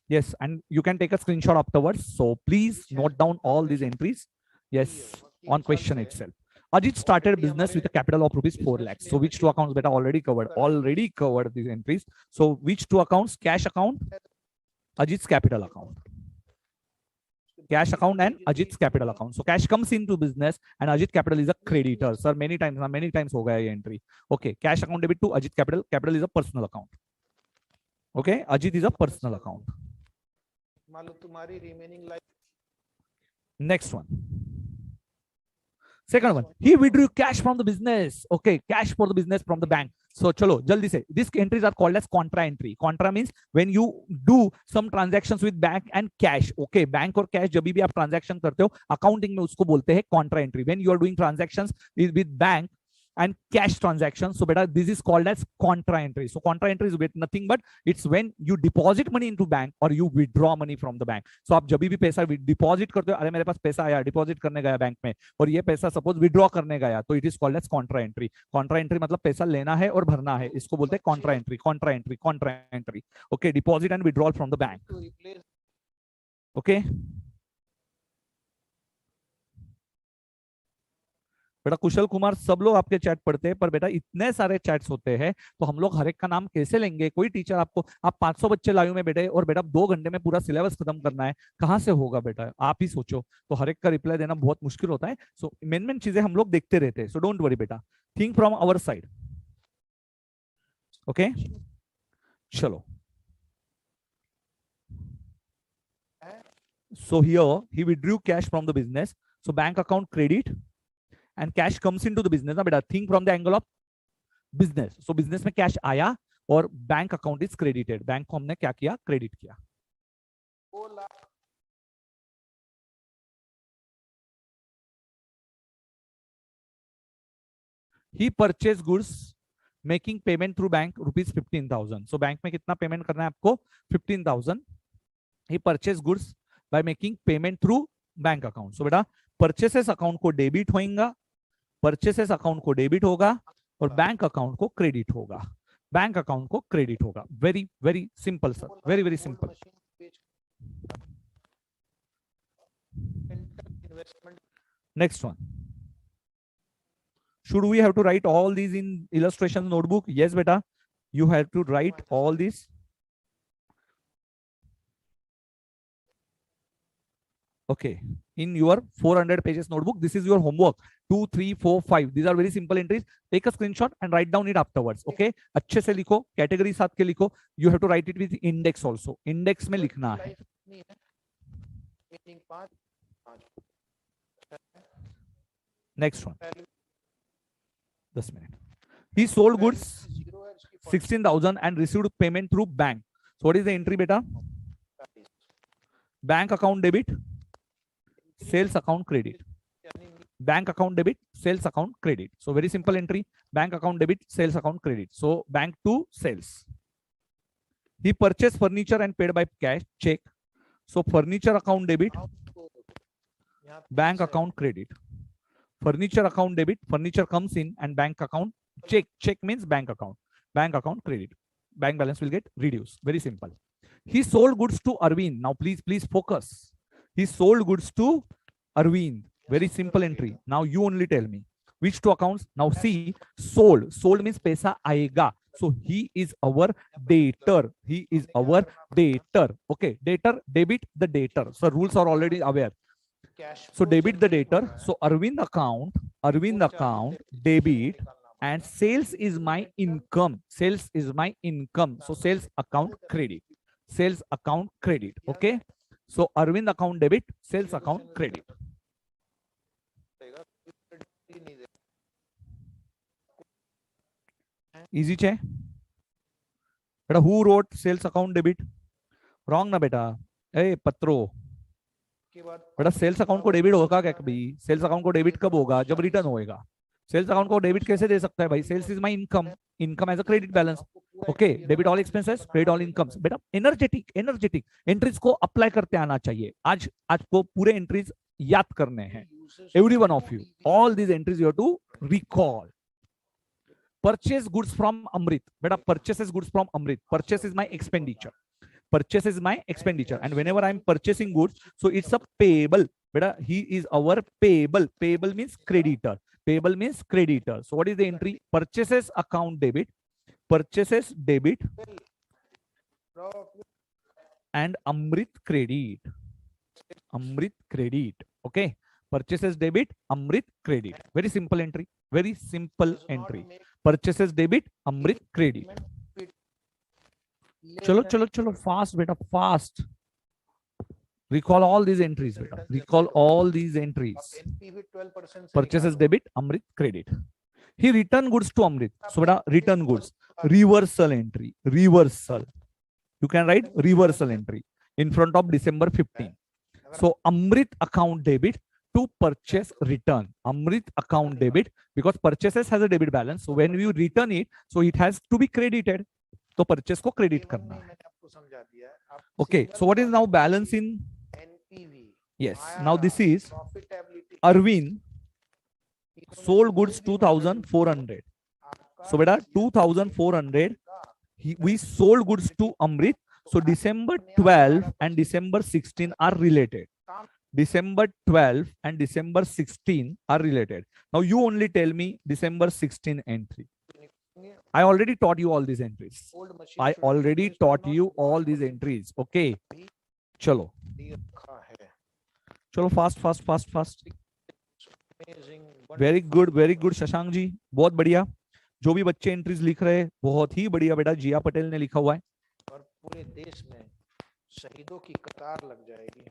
Speaker 1: Yes, and you can take a screenshot afterwards, so please note down all these entries. Yes, on question itself. Ajit started business with a capital of rupees 4 lakhs. So which 2 accounts beta? Already covered these entries. So which 2 accounts? Cash account, Ajit's capital account. Cash account and Ajit's capital account. So cash comes into business and Ajit capital is a creditor. Sir, many times ho gaya ye entry. Okay, cash account debit to Ajit capital. Capital is a personal account. Okay, Ajit is a personal account. Next one. Second one, he withdrew cash from the business. Okay, cash for the business from the bank. So chalo jaldi se, these entries are called as contra entry. Contra means when you do some transactions with bank and cash. Okay, bank और cash जब भी आप transaction करते हो, accounting में उसको बोलते हैं contra entry. When you are doing transactions with bank and cash transactions, so beta this is called as contra entry. So contra entry is nothing but it's when you deposit money into bank or you withdraw money from the bank. So आप जब भी पैसा deposit करते हो, अरे मेरे पास पैसा आया, deposit करने गया बैंक में, और ये पैसा suppose withdraw करने गया, तो it is called as contra entry. Contra entry मतलब पैसा लेना है और भरना है, इसको बोलते हैं contra entry. Contra entry, contra entry. Okay, deposit and withdrawal from the bank. Okay. बेटा कुशल कुमार, सब लोग आपके चैट पढ़ते हैं, पर बेटा इतने सारे चैट्स होते हैं तो हम लोग हर एक का नाम कैसे लेंगे? कोई टीचर आपको, आप 500 बच्चे लाइव में बैठे और बेटा 2 घंटे में पूरा सिलेबस खत्म करना है, कहां से होगा बेटा? आप ही सोचो। तो हर एक का रिप्लाई देना बहुत मुश्किल होता है। सो मेन चीजें हम लोग देखते रहते हैं। सो डोंट वरी बेटा, think from our side. Okay, चलो। So here he withdrew cash from the business. So bank account credit and cash comes into the business. ना बेटा, think from the angle of business. So business में cash आया और bank account is credited. Bank को हमने क्या किया? Credit किया. He purchased goods making payment through bank rupees 15,000. So bank में कितना पेमेंट करना है आपको? 15,000. He purchased goods by making payment through bank account. So बेटा purchases account को डेबिट होगा, परचेसेस अकाउंट को डेबिट होगा और बैंक अकाउंट को क्रेडिट होगा, बैंक अकाउंट को क्रेडिट होगा। Very very simple sir, very very simple. Next one, should we have to write all these in illustration notebook? Yes beta, you have to write all these. Okay, in your 400 pages notebook, this is your homework. 2, 3, 4, 5. These are very simple entries. Take a screenshot and write down it afterwards. Okay, अच्छे से लिखो, category साथ के लिखो. You have to write it with index also. Index में लिखना है. Next one. 10 minutes. He sold goods 16,000 and received payment through bank. So what is the entry beta? Bank account debit, sales account credit. Bank account debit, sales account credit. So very simple entry. Bank account debit, sales account credit. So bank to sales. He purchased furniture and paid by cash, check. So furniture account debit, bank account credit. Furniture account debit, furniture comes in and bank account check. Check means bank account credit. Bank balance will get reduced. Very simple. He sold goods to Arvind. Now please focus. He sold goods to Arvind. Very simple entry. Now you only tell me. Which two accounts? Now see, sold. Sold means पैसा आएगा. So he is our debtor. He is our debtor. Okay, debtor, debit the debtor. So rules are already aware. So debit the debtor. So Arvind account, debit, and sales is my income. Sales is my income. So sales account credit. Sales account credit. Okay. So Arvind account debit, sales account credit. Easy che? Beta, who wrote sales account debit? Wrong na beta. Hey patro. बेटा sales account को debit होगा क्या कभी? Sales account को debit कब होगा? जब return होएगा. सेल्स अकाउंट को डेबिट कैसे दे सकता है भाई? Sales is my income. Income as a credit balance. Okay, debit all expenses, credit all incomes. बेटा एनर्जेटिक एंट्रीज को अप्लाई करते आना चाहिए. आज को पूरे एंट्रीज याद करने हैं. Every one of you, all these entries you have to recall. Purchase goods from Amrit. Beta, purchases goods from Amrit. Purchase is my expenditure. Purchase is my expenditure. And whenever I'm purchasing goods, so it's a payable. Beta, he is our payable. Payable means creditor. Payable means creditor. So what is the entry? Purchases account debit. Purchases debit. And Amrit credit. Amrit credit. Okay. Purchases debit, Amrit credit. Very simple entry. Very simple entry. Purchases debit, Amrit credit. Chalo, fast, beta, fast. Recall all these entries, beta. Recall all these entries. Purchases debit, Amrit credit. He returned goods to Amrit. So beta, return goods. Reversal entry. Reversal. You can write reversal entry in front of December 15. So Amrit account debit to purchase return. Amrit account debit, because purchases has a debit balance. So when you return it, so it has to be credited. तो purchase को credit करना है. Okay, so what is now balance in NPV? Yes, now this is Arvind sold goods 2,400. So beta 2,400. We sold goods to Amrit. So December 12 and December 16 are related. December 12 and December 16 are related. Now you only tell me December 16 entry. I already taught you all these entries. I already taught you all these entries. Okay. Chalo. Chalo, fast. Very good, Shashank ji. बहुत बढ़िया. जो भी बच्चे entries लिख रहे हैं, बहुत ही बढ़िया बेटा. जिया पटेल ने लिखा हुआ है. और पूरे देश में शहीदों की कतार लग जाएगी.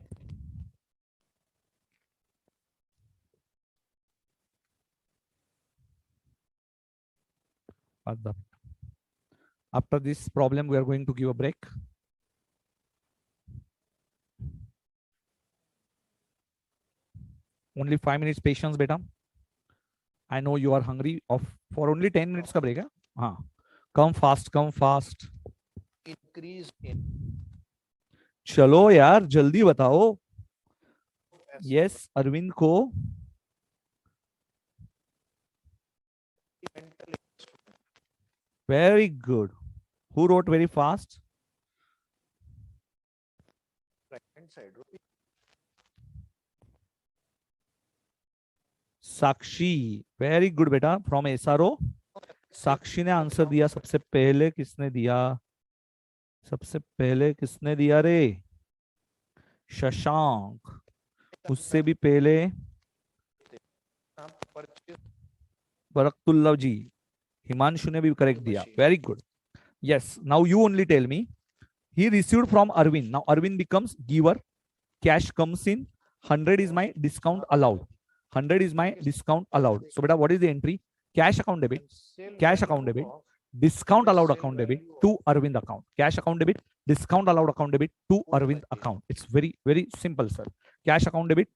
Speaker 1: After this problem, we are going to give a break. Only 5 minutes patience, beta. I know you are hungry. For only 10 minutes का break है. हाँ. Come fast. Increase in. चलो यार, जल्दी बताओ. Yes, अरविंद को. Very good. Who wrote very fast? Right hand side. Sakshi. Very good बेटा. From SRO. साक्षी ने आंसर दिया. सबसे पहले किसने दिया रे? शशांक. उससे भी पहले बरकतुल्लाह जी. हिमांशु ने भी करेक्ट दिया. Very good. Yes. Now you only tell me. He received from Arvind. Now Arvind becomes giver. Cash comes in. 100 is my discount allowed. 100 is my discount allowed. So beta, what is the entry? Cash account debit. Cash account debit. Discount allowed account debit to Arvind account. Cash account debit. Discount allowed account debit to Arvind account. It's very, very simple, sir. Cash account debit.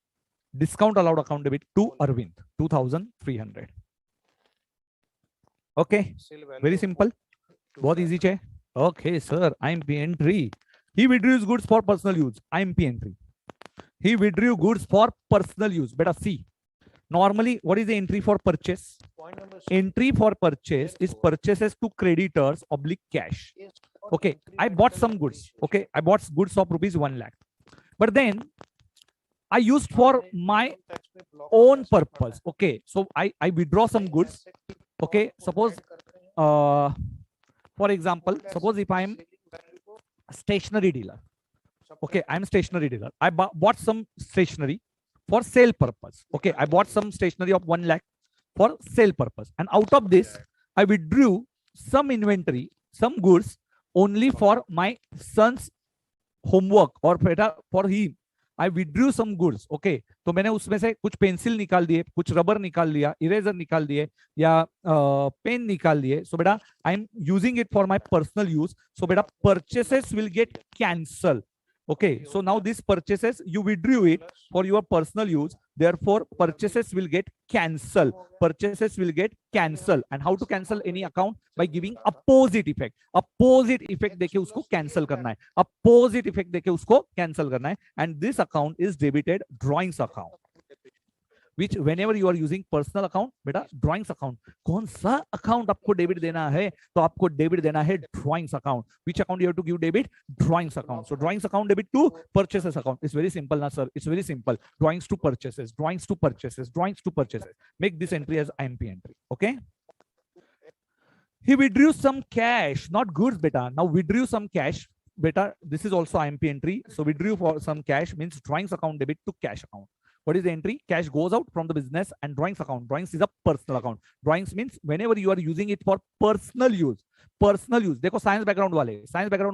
Speaker 1: Discount allowed account debit to Arvind. 2,300. Okay. Very simple. बहुत easy है. Okay, sir. IMP entry. He withdrew goods for personal use. IMP entry. He withdrew goods for personal use. Beta see. Normally, what is the entry for purchase? Entry for purchase is purchases to creditors oblique cash. Okay, I bought some goods. Okay, I bought goods of rupees 1 lakh. But then I used for my own purpose. Okay, so I withdraw some goods. Okay, suppose for example, suppose if I am a stationery dealer. Okay, I'm stationery dealer. I bought some stationery for sale purpose. Okay, I bought some stationery of 1 lakh for sale purpose, and out of this I withdrew some inventory, some goods only for my son's homework और बेटा for he I withdrew some goods. Okay, तो मैंने उसमें से कुछ pencil निकाल दिए, कुछ रबर निकाल लिया, इरेजर निकाल दिए या पेन निकाल दिए. सो बेटा I am using it for my personal use. So बेटा purchases will get cancel. Okay, so now these purchases you withdrew it for your personal use, therefore purchases will get cancelled. Purchases will get cancelled. And how to cancel any account? By giving opposite effect. Opposite effect देके उसको cancel करना है. Opposite effect देके उसको cancel करना है. And this account is debited drawings account. Which whenever you are using personal account, बेटा drawings account, कौन सा account आपको debit देना है? तो आपको debit देना है drawings account. Which account you have to give debit? Drawings account. So drawings account debit to purchases account. It's very simple, na sir. It's very simple. Drawings to purchases, drawings to purchases, drawings to purchases. Make this entry as IMP entry. Okay. He withdrew some cash, not goods, beta. Now withdrew some cash, beta. This is also IMP entry. So withdrew for some cash means drawings account debit to cash account. What is the entry? Cash goes out from the business and drawings account. Drawings is a personal account. Drawings means whenever you are using it for personal use. Personal use. देखो science background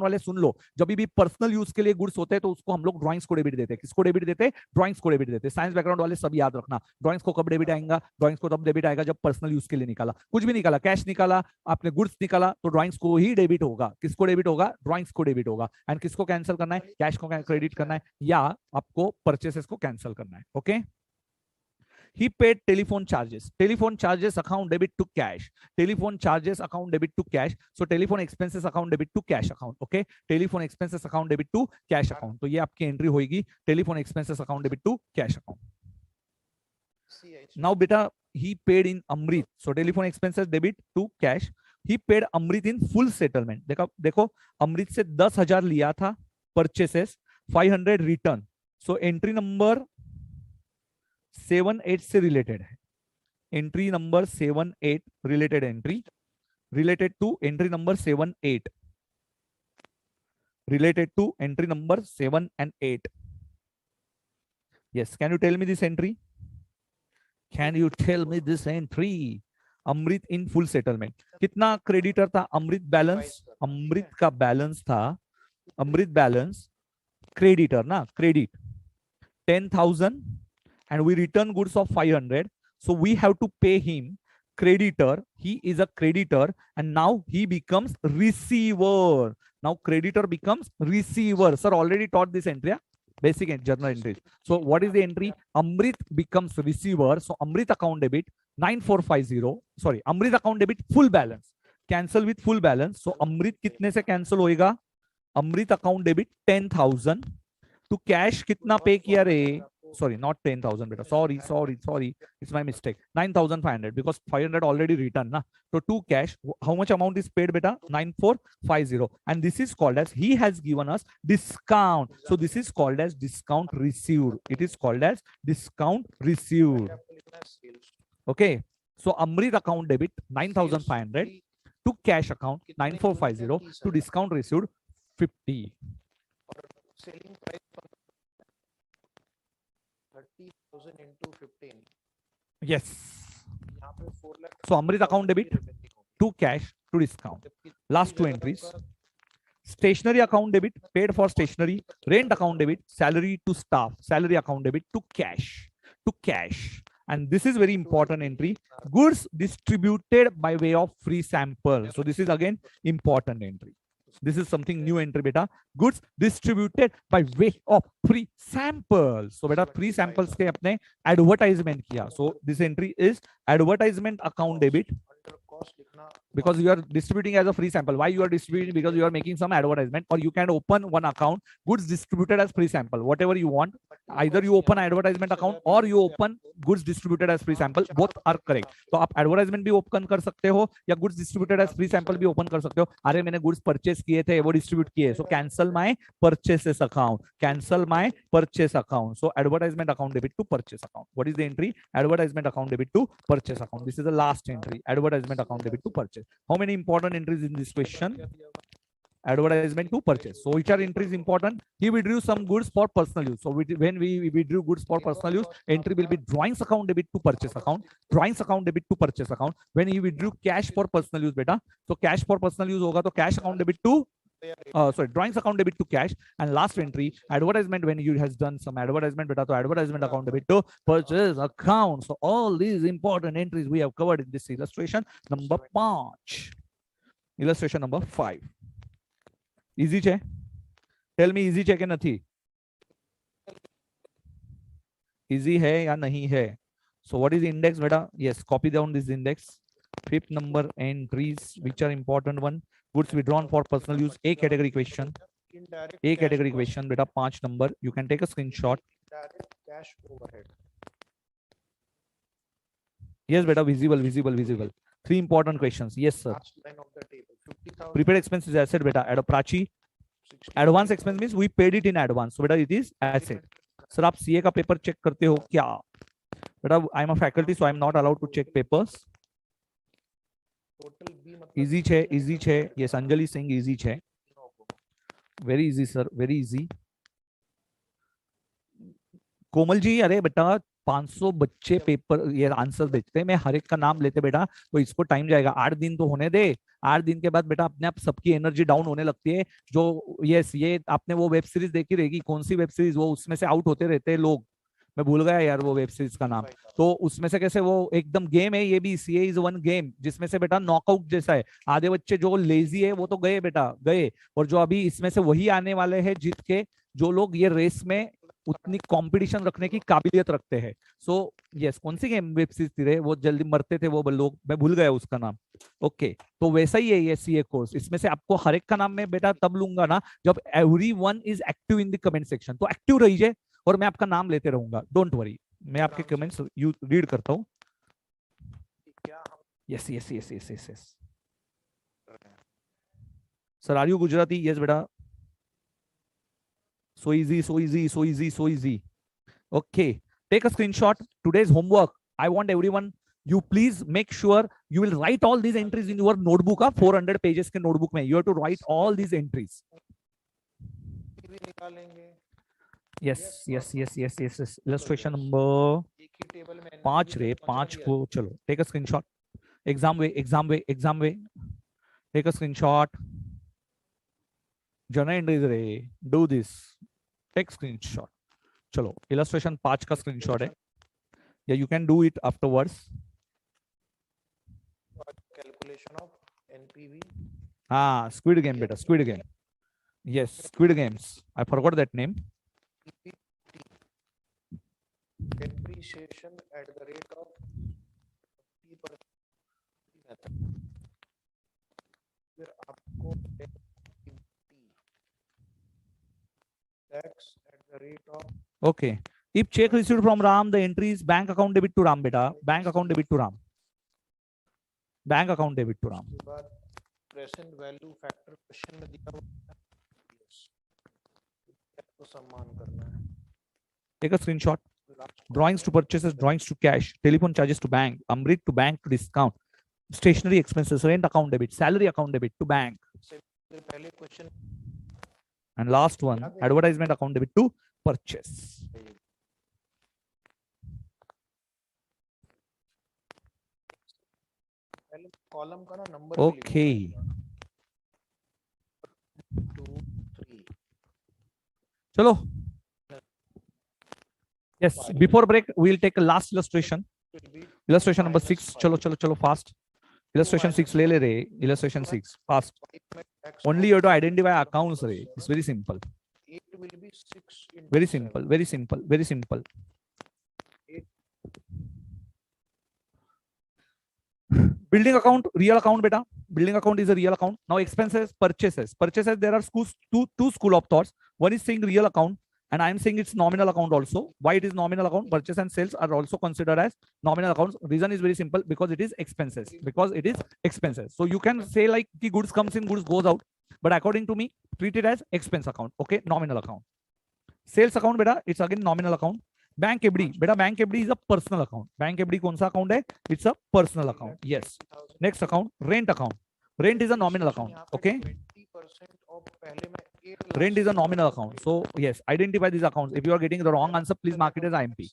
Speaker 1: वाले सुन लो, जब भी personal use के लिए goods होते हैं तो उसको हम लोग ड्राइंग्स को डेबिट देते हैं. किसको डेबिट देते हैं? ड्राइंग्स को डेबिट देते हैं. साइंस बैकग्राउंड वाले सब याद रखना, ड्राइंग्स को कब डेबिट आएगा? ड्राइंग्स को तब डेबिट आएगा जब पर्सनल यूज के लिए निकाला. कुछ भी निकाला, कैश निकाला, आपने गुड्स निकाला, तो ड्राइंग्स को ही डेबिट होगा. किसको डेबिट होगा? ड्राइंग्स को डेबिट होगा. एंड किसको कैंसिल करना है? कैश को क्रेडिट करना है या आपको परचेसेस को कैंसिल करना है. Okay. He paid telephone charges. Telephone charges account debit to cash. Telephone charges account debit to cash. So telephone expenses account debit to cash account. Okay. Telephone expenses account debit to cash account. तो ये आपकी entry होगी. Telephone expenses account debit to cash account. Now beta he paid in Amrit. So telephone expenses debit to cash. He paid Amrit in full settlement. देखो अमृत से 10,000 लिया था purchases, 500 return. So entry number 7-8 से related है. Entry number 7-8 related entry related to entry number 7-8 related to entry number 7 and 8. Yes, can you tell me this entry? Can you tell me this entry? Amrit in full settlement. कितना creditor था? Amrit balance, Amrit का balance था, Amrit balance creditor ना, credit 10,000 and we return goods of 500. So we have to pay him creditor. He is a creditor and now he becomes receiver. Now creditor becomes receiver. Sir already taught this entry, yeah? Basic journal entries. So what is the entry? Amrit becomes receiver. So Amrit account debit 9450. Sorry, Amrit account debit full balance. Cancel with full balance. So Amrit कितने से cancel होएगा? Amrit account debit 10,000. To cash कितना pay किया रे? Sorry, not 10,000 beta. Sorry. It's my mistake. 9,500 because 500 already returned. Na? So to cash, how much amount is paid beta? 9450. And this is called as, he has given us discount. So this is called as discount received. It is called as discount received. Okay. So Amrit account debit 9,500 to cash account 9450 to discount received 50.
Speaker 2: Selling price 30,000 into 15.
Speaker 1: Yes. So Amrit account debit to cash to discount. Last two entries. Stationery account debit paid for stationery. Rent account debit, salary to staff. Salary account debit to cash. To cash. And this is very important entry. Goods distributed by way of free sample. So this is again important entry. This is something new entry beta. Goods distributed by way of free samples. So beta free samples के अपने advertisement किया. So this entry is advertisement account debit
Speaker 2: cost लिखना
Speaker 1: because you are distributing as a free sample. Why you are distributing? Because you are making some advertisement, or you can open one account, goods distributed as free sample, whatever you want. Either you open advertisement account or you open goods distributed as free sample, both are correct. तो आप advertisement भी open कर सकते हो या goods distributed as free sample भी open कर सकते हो. अरे मैंने goods purchase किए थे, वो distribute किए, so cancel my purchases account, cancel my purchase account. So advertisement account debit to purchase account. What is the entry? Advertisement account debit to purchase account. This is the last entry, advertisement account debit to purchase. How many important entries in this question? Advertisement to purchase. So which are entries important? He withdrew some goods for personal use. So when we withdrew goods for personal use, entry will be drawings account debit to purchase account, drawings account debit to purchase account. When he withdrew cash for personal use, beta, so cash for personal use hoga, to cash account debit to drawings account debit to cash. And last entry, advertisement, when you has done some advertisement, beta, so advertisement account debit to purchase account. So all these important entries we have covered in this illustration number 5. Illustration number 5. Easy है? Tell me easy है कि नहीं? Easy है या नहीं है? So what is the index, beta? Yes, copy down this index. 5th number entries, which are important one. Goods withdrawn for personal use. A category question. A category question, beta. 5 number. You can take a screenshot.
Speaker 2: Direct cash overhead.
Speaker 1: Yes, beta. Visible, visible, visible. 3 important questions. Yes, sir.
Speaker 2: Last line of the table. 50,000.
Speaker 1: Prepaid expense is asset, beta. At a Prachi. Advance expense means we paid it in advance. So beta, it is asset. Sir, आप CA का paper check करते हो क्या? बेटा, I am a faculty, so I am not allowed to check papers. Easy है, easy है. Yes, Anjali Singh, easy है. Very easy, sir. Very easy. Komal ji, अरे बेटा 500 बच्चे पेपर ये आंसर भेजते हैं, मैं हर एक का नाम लेते बेटा, तो इसको टाइम जाएगा. 8 दिन तो होने दे. 8 दिन के बाद बेटा अपने आप सबकी एनर्जी डाउन होने लगती है. जो ये आपने वो वेब सीरीज देखी रहेगी, कौन सी वेब सीरीज, वो उसमें से आउट होते रहते हैं लोग, मैं भूल गया यार वो वेब सीरीज का नाम. तो उसमें से कैसे वो एकदम गेम है, ये भी सीए इज वन गेम, जिसमें से बेटा नॉकआउट जैसा है. आधे बच्चे जो लेजी है वो तो गए बेटा, गए. और जो अभी इसमें से वही आने वाले हैं जीत के, जो लोग ये रेस में उतनी कंपटीशन रखने की काबिलियत रखते हैं. सो यस, कौन सी गेम वेब सीरीज थी रे, वो जल्दी मरते थे वो लोग, मैं भूल गया उसका नाम. ओके, तो वैसा ही है ये सीए कोर्स. इसमें से आपको हर एक का नाम मैं बेटा तब लूंगा ना जब everyone is active in the comment section. तो एक्टिव रहिए और मैं आपका नाम लेते रहूंगा. डोंट वरी, मैं आपके कमेंट्स रीड करता हूँ. Yes yes yes yes yes yes. Sir are you Gujarati? Yes बेटा. So easy, so easy, so easy, so easy. Okay, take a screenshot. Today's homework, I want everyone, you please make sure you will write all these entries in your notebook. 400 pages के notebook में you have to write all these entries. Yes, yes, yes, yes, yes, yes. Illustration number 5 रे, 5 को चलो take a screenshot. Exam way, exam way, exam way. Take a screenshot. Journal entries रे, do this. Take screenshot. चलो illustration 5 का screenshot है. Yeah, you can do it afterwards.
Speaker 2: Calculation of NPV.
Speaker 1: Ah, Squid Game बेटा, Squid Game. Yes, Squid Games. I forgot that name.
Speaker 2: Depreciation at the rate of 50%. फिर आपको tax at the rate of.
Speaker 1: Okay. If check received from Ram, the entry is bank account debit to Ram beta. Bank account debit to Ram. Bank account debit to Ram.
Speaker 2: Present value factor question में दिया हुआ तो सम्मान करना है.
Speaker 1: Take a screenshot. Drawings to purchases, drawings to cash, telephone charges to bank, Amrit to bank to discount, stationery expenses, rent account debit, salary account debit to bank.
Speaker 2: पहले question.
Speaker 1: And last one, advertisement account debit to purchase.
Speaker 2: Column का ना number.
Speaker 1: Okay.
Speaker 2: 2 3.
Speaker 1: चलो. Yes, before break we will take a last illustration. Illustration number 6. चलो चलो चलो fast. Illustration 6 ले ले रे. Illustration 6 fast. Only you have to identify accounts रे. It's very simple.
Speaker 2: 8 will be 6 into
Speaker 1: Very simple. Very simple. Very simple. Building account, real account, beta. Building account is a real account. Now expenses, purchases. Purchases, there are two school of thoughts. One is saying real account, and I am saying it's nominal account also. Why it is nominal account? Purchase and sales are also considered as nominal accounts. Reason is very simple, because it is expenses. Because it is expenses. So you can say like the goods comes in, goods goes out. But according to me, treat it as expense account. Okay, nominal account. Sales account, beta, it's again nominal account. Bank FD बेटा, bank FD is a personal account. Bank FD कौन सा account है? It's a personal account. Yes. Next account, rent account. Rent is a nominal account. Okay, rent is a nominal account. So yes, identify these accounts. If you are getting the wrong answer, please mark it as IMP.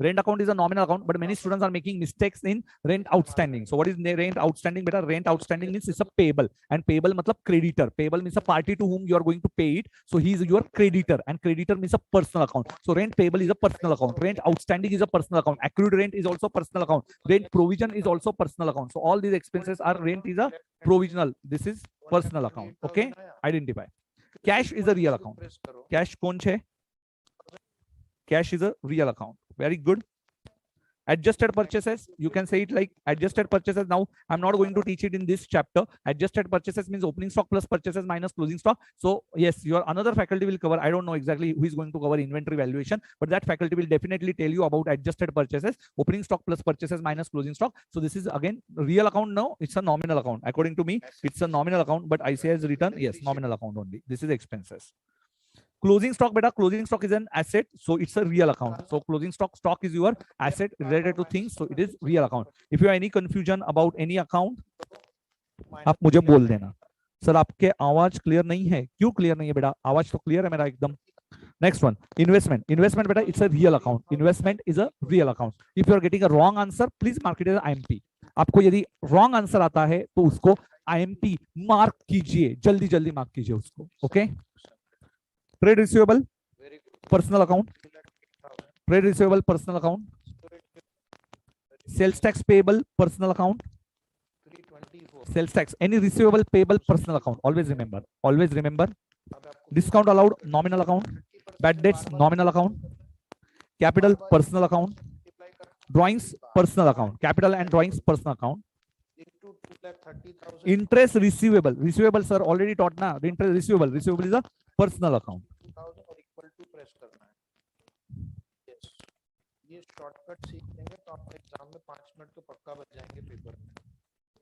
Speaker 1: Rent account is a nominal account, but many students are making mistakes in rent outstanding. So what is rent outstanding? Beta, rent outstanding means it's a payable, and payable matlab creditor. Payable means a party to whom you are going to pay it. So he is your creditor, and creditor means a personal account. So rent payable is a personal account. Rent outstanding is a personal account. Accrued rent is also personal account. Rent provision is also personal account. So all these expenses are, rent is a provisional. This is personal account. Okay, identify. Cash is a real account. Cash कौन है? Cash is a real account. Very good. Adjusted purchases, you can say it like adjusted purchases. Now I'm not going to teach it in this chapter. Adjusted purchases means opening stock plus purchases minus closing stock. So yes, your another faculty will cover. I don't know exactly who is going to cover inventory valuation, but that faculty will definitely tell you about adjusted purchases, opening stock plus purchases minus closing stock. So this is again real account. No, it's a nominal account. According to me, it's a nominal account, but ICI has written yes, nominal account only. This is expenses. Closing stock, beta, closing stock is an asset, so it's a real account. So closing stock is your asset related to things, so it is real account. If you have any confusion about any account, आप मुझे बोल देना. Sir आपके आवाज clear नहीं है. क्यों clear नहीं है बेटा? आवाज तो क्लियर है मेरा एकदम. Next one, investment. Investment, beta, it's a real account. Investment is a real account. If you are getting a wrong answer, please mark it as IMP. आपको यदि wrong answer आता है तो उसको IMP मार्क कीजिए, जल्दी जल्दी मार्क कीजिए उसको. Okay. Trade receivable, personal account. Trade receivable, personal account. Sales tax payable, personal account. Sales tax, any receivable payable, personal account. Always remember. Always remember. Discount allowed, nominal account. Bad debts, nominal account. Capital, personal account. Drawings, personal account. Capital and drawings, personal account. Interest receivable. Receivable, sir, already taught na. The interest receivable. Receivable is a personal account.
Speaker 2: ये shortcut सीख लेंगे तो आपको exam में 5 minute तो पक्का बच जाएंगे पेपर में.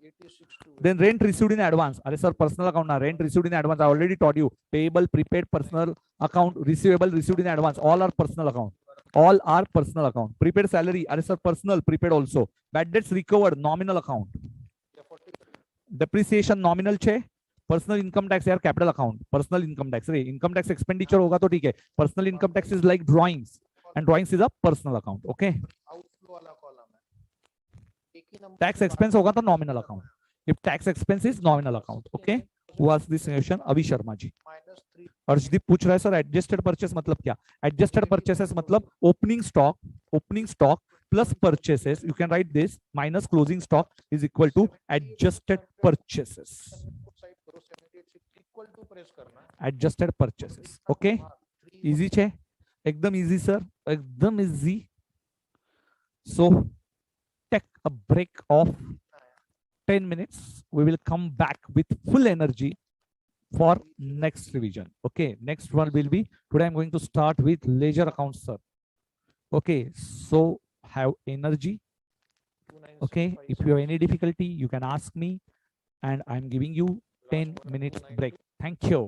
Speaker 2: 86 to
Speaker 1: then rent received in advance. Are sir, personal account na. Rent received in advance, I already taught you. Payable, prepaid, personal account. Receivable, received in advance, all are personal account. All are personal account. Prepaid salary, are sir, personal, prepaid also. Bad debts recovered, nominal account. Depreciation nominal छे. Personal income tax यार capital account. Personal income tax रे, income tax expenditure होगा तो ठीक है. Personal income tax is like drawings, and drawings is a personal account. Okay. Tax expense होगा तो nominal account. If tax expense is nominal account. Okay. Who asked this question? Avi Sharma ji. Arshdeep पूछ रहा है sir adjusted purchase मतलब क्या? Adjusted purchases मतलब opening stock plus purchases. You can write this minus closing stock is equal to adjusted purchases. Adjusted purchases. Okay, easy छे, एकदम easy sir, एकदम easy. So take a break of 10 minutes. We will come back with full energy for next revision. Okay, next one will be, today I'm going to start with ledger accounts, sir. Okay, so have energy. Okay, if you have any difficulty you can ask me, and I'm giving you 10 minutes break. Thank you.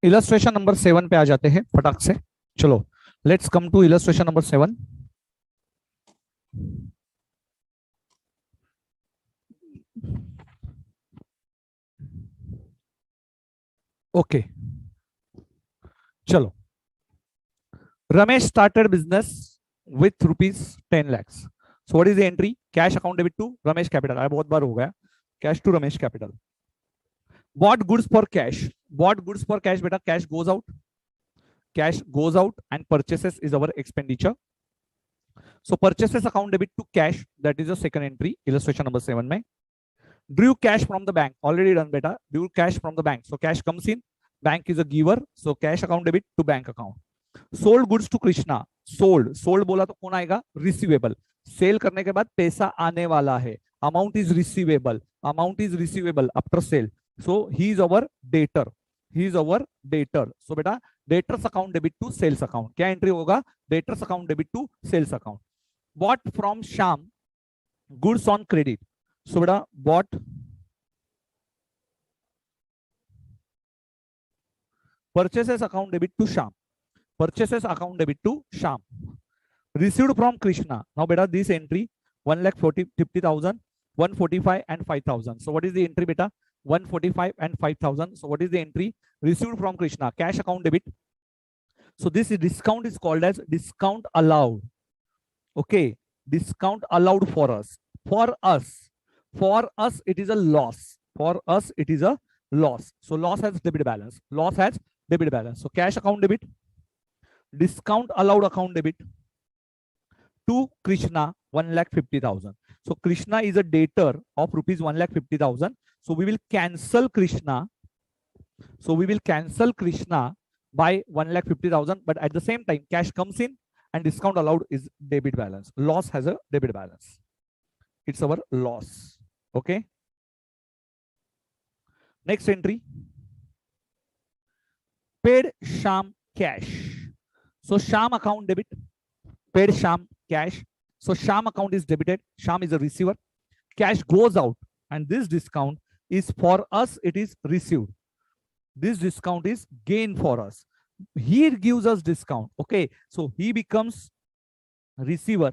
Speaker 1: Illustration number 7 पे आ जाते हैं फटाक से। चलो, let's come to illustration number 7। Okay, चलो। Ramesh started business with rupees 10 lakhs. So what is the entry? Cash account debit to Ramesh Capital. बहुत बार हो गया, cash to Ramesh Capital. Bought goods for cash. Bought goods for cash, beta, cash goes out. Cash goes out and purchases is our expenditure. So purchases account debit to cash, that is the second entry, illustration number 7 mein. Drew cash from the bank, already done beta. Drew cash from the bank. So cash comes in, bank is a giver, so cash account debit to bank account. Sold goods to Krishna. Sold बोला तो कौन आएगा? Receivable. Cell करने के बाद पैसा आने वाला है, amount is receivable, amount is receivable after sale, so he is our debtor, he is our debtor. So बेटा debtors account debit to sales account, क्या एंट्री होगा? Debtors account debit to sales account. Bought from Shyam goods on credit, so बेटा bought purchases account debit to Sham, purchases account debit to Sham. Received from Krishna. Now beta this entry 1,50,000, 145 and 5,000. So what is the entry beta? 145 and 5,000. So what is the entry? Received from Krishna, cash account debit. So this discount is called as discount allowed. Okay, discount allowed for us. For us it is a loss. For us it is a loss. So loss has debit balance. Loss has debit balance. So cash account debit, discount allowed account debit to Krishna 1,50,000. So Krishna is a debtor of rupees 1,50,000. So we will cancel Krishna. So we will cancel Krishna by 1,50,000. But at the same time, cash comes in and discount allowed is debit balance. Loss has a debit balance. It's our loss. Okay. Next entry. Paid Sham cash. So Sham account debit. Paid Sham cash. So Sham account is debited. Sham is a receiver. Cash goes out, and this discount is for us. It is received. This discount is gain for us. He gives us discount. Okay, so he becomes receiver.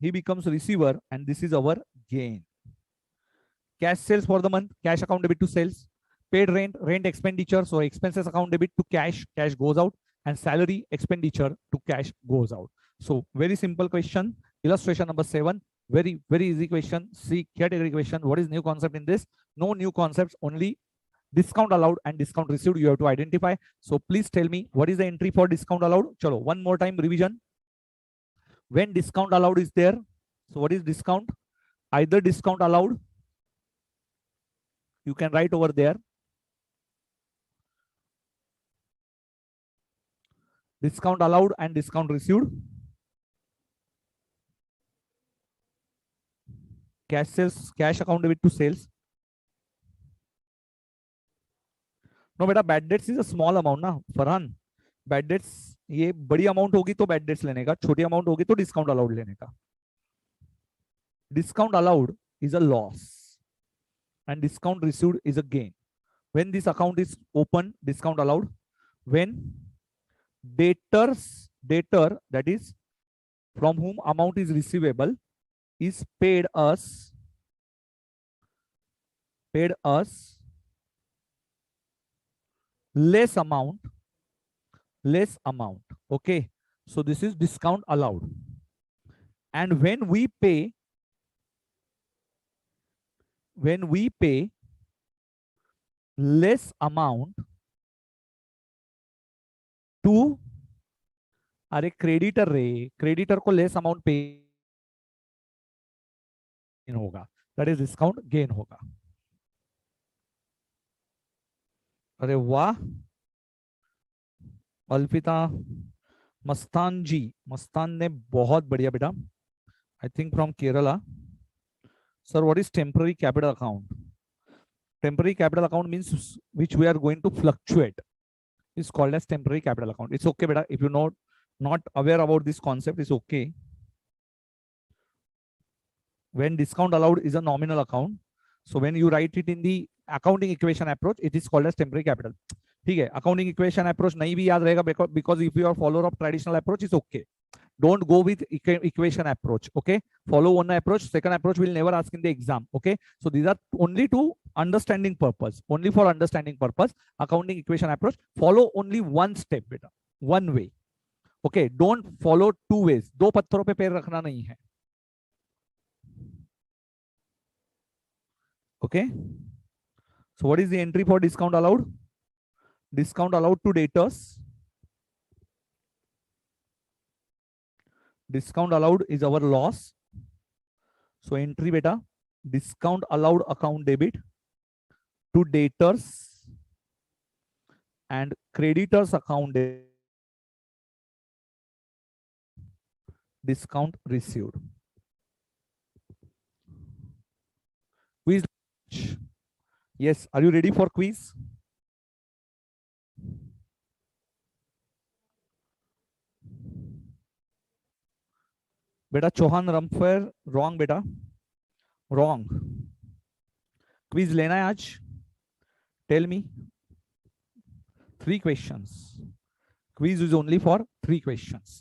Speaker 1: He becomes receiver, and this is our gain. Cash sales for the month. Cash account debit to sales. Paid rent, rent expenditure. So expenses account debit to cash. Cash goes out. And salary expenditure to cash goes out. So very simple question. Illustration number 7. Very easy question. C category question. What is new concept in this? No new concepts, only discount allowed and discount received you have to identify. So please tell me what is the entry for discount allowed. Chalo, one more time revision. When discount allowed is there, so what is discount? Either discount allowed, you can write over there. Discount allowed and discount received. Cash sales, cash account debit to sales. No बेटा, bad debts is a small amount ना Farhan. Bad debts ये बड़ी amount होगी तो bad debts लेने का, छोटी amount होगी तो डिस्काउंट अलाउड लेने का। Discount allowed is a loss and discount received is a gain. When this account is open, discount allowed. When debtor, that is from whom amount is receivable, is paid us less amount. Okay, so this is discount allowed. And when we pay less amount to अरे creditor रे, creditor को less amount पे होगा, that is discount gain होगा। अरे वाह अल्फिता, मस्तान जी, मस्तान ने बहुत बढ़िया बेटा, I think from Kerala. Sir what is temporary capital account? Temporary capital account means which we are going to fluctuate is called as temporary capital account. It's okay beta, if you not aware about this concept, it's okay. When discount allowed is a nominal account, so when you write it in the accounting equation approach, it is called as temporary capital. ठीक है, accounting equation approach नहीं भी याद रहेगा because if you are follower of traditional approach is okay. Don't go with equation approach. Okay, follow one approach. Second approach will never ask in the exam. Okay, so these are only to understanding purpose, only for understanding purpose. Accounting equation approach, follow only one step, beta, one way. Okay, don't follow two ways. दो पत्थरों पे पैर रखना नहीं है. Okay, so what is the entry for discount allowed? Discount allowed to debtors. Discount allowed is our loss. So entry beta, discount allowed account debit to debtors and creditors account debit, discount received. Quiz. Yes, are you ready for quiz? बेटा चौहान रमफेर wrong बेटा, wrong. Quiz लेना है आज? Tell me. 3 questions. Quiz is only for 3 questions.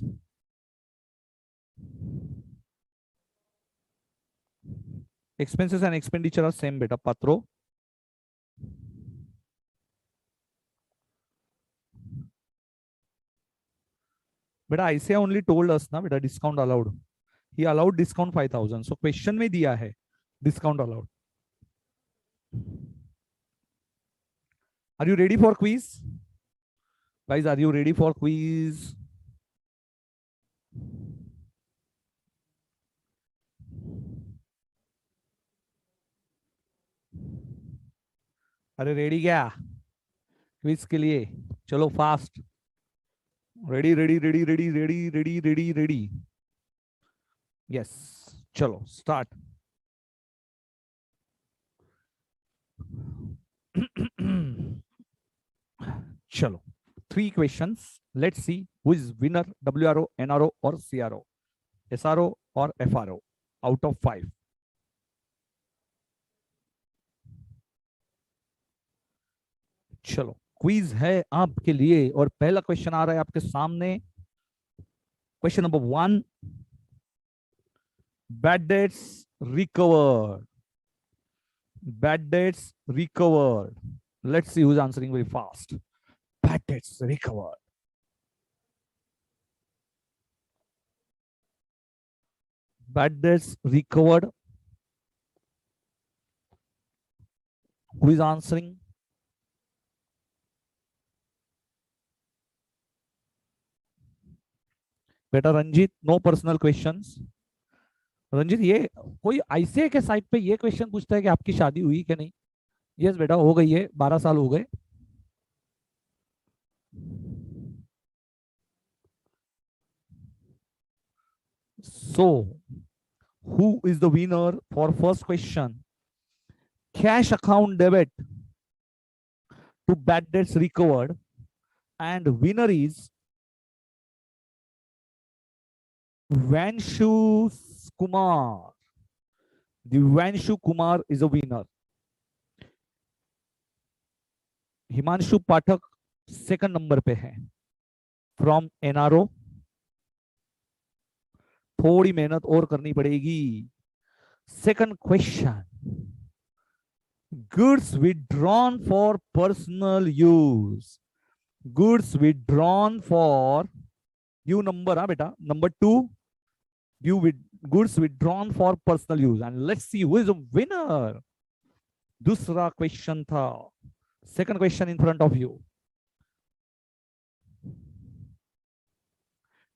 Speaker 1: Expenses and expenditure are same beta. Patro. Beta ICA only told us na beta discount allowed. He allowed discount 5,000. So question में दिया है discount allowed. Are you ready for quiz? Guys, are you ready for quiz? अरे ready क्या quiz के लिए? चलो fast. Ready ready ready ready ready ready ready ready. Yes, चलो start. चलो 3 questions. Let's see who is winner, WRO, NRO or CRO, SRO or FRO out of 5. चलो quiz है आपके लिए और पहला क्वेश्चन आ रहा है आपके सामने. Question number 1, bad debts recovered. Bad debts recovered. Let's see who's answering very fast. Bad debts recovered. Bad debts recovered. Who is answering? बेटा Ranjit, no personal questions. Ranjit, ये कोई आईसीए के साइट पे ये क्वेश्चन पूछता है कि आपकी शादी हुई कि नहीं? यस बेटा, हो गई है, 12 साल हो गए. So, who is the winner for first question? Cash account debit to bad debts recovered, and winner is Vanshu Kumar. The Vanshu Kumar is a winner. Himanshu Pathak second number पे है फ्रॉम एनआरओ. थोड़ी मेहनत और करनी पड़ेगी. Second question, goods withdrawn for personal use. Goods withdrawn for you number, हाँ बेटा, number 2, you with goods withdrawn for personal use, and let's see who is the winner. दूसरा क्वेश्चन था, second question in front of you.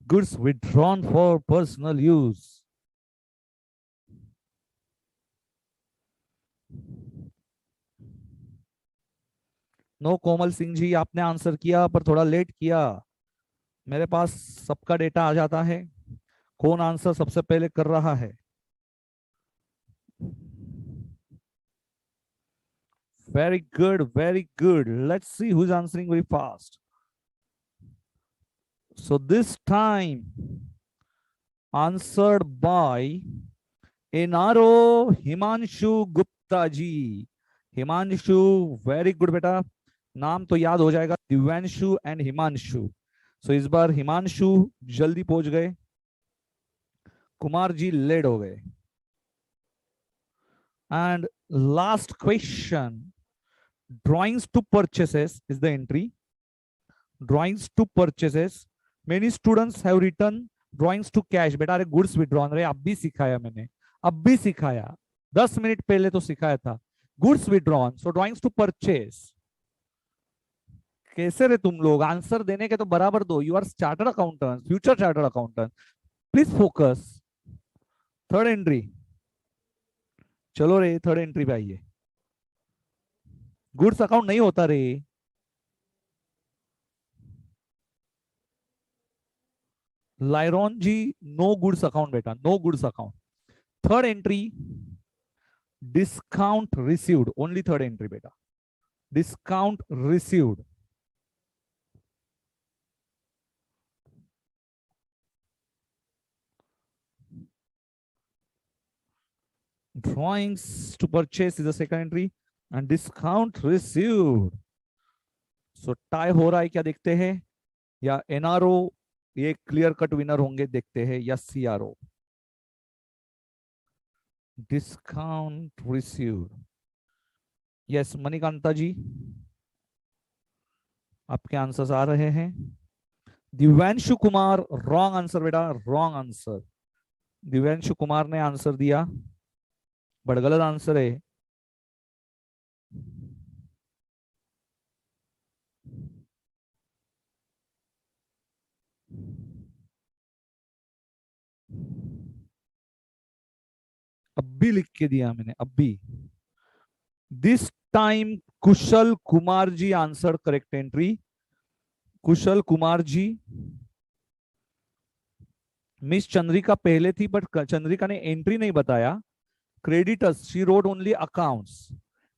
Speaker 1: goods withdrawn for personal use. No Komal Singh ji, आपने answer किया पर थोड़ा late किया. मेरे पास सबका डेटा आ जाता है, कौन आंसर सबसे पहले कर रहा है. Very good, very good. Let's see who is answering very fast. So this time answered by NRO Himanshu Gupta ji. Himanshu, very good बेटा, नाम तो याद हो जाएगा, दिव्यांशु एंड हिमांशु। सो इस बार हिमांशु जल्दी पहुंच गए, कुमार जी लेट हो गए। And last question, drawings to purchases is the entry. Drawings to purchases, many students have return drawings to cash. बेटा अरे गुड्स विड्रॉन, अरे अब भी सिखाया मैंने, अब भी सिखाया, 10 मिनट पहले तो सिखाया था। Goods withdrawn, so drawings to purchase. कैसे रे तुम लोग, आंसर देने के तो बराबर दो। You are chartered accountant, future chartered accountant, please focus. Third entry, चलो रे थर्ड एंट्री पे आइए। गुड्स अकाउंट नहीं होता रे, लाइरॉन जी, नो गुड्स अकाउंट बेटा, no goods account. Third entry, discount received, only third entry बेटा, discount received. Drawings to purchase is the second entry and discount received. So tie हो रहा है क्या देखते हैं, या एनआरओ ये क्लियर कट विनर होंगे देखते हैं, या CRO. Discount received, yes Manikanta ji, आपके आंसर्स आ रहे हैं। दिव्यांशु कुमार, रॉन्ग आंसर बेटा, रॉन्ग आंसर। दिव्यांशु कुमार ने आंसर दिया, बट गलत आंसर है। अब भी लिख के दिया मैंने, अब भी। This time Kushal Kumar ji answer correct entry. Kushal Kumar ji, miss Chandrika पहले थी बट चंद्रिका ने एंट्री नहीं बताया। Creditors, she wrote only accounts.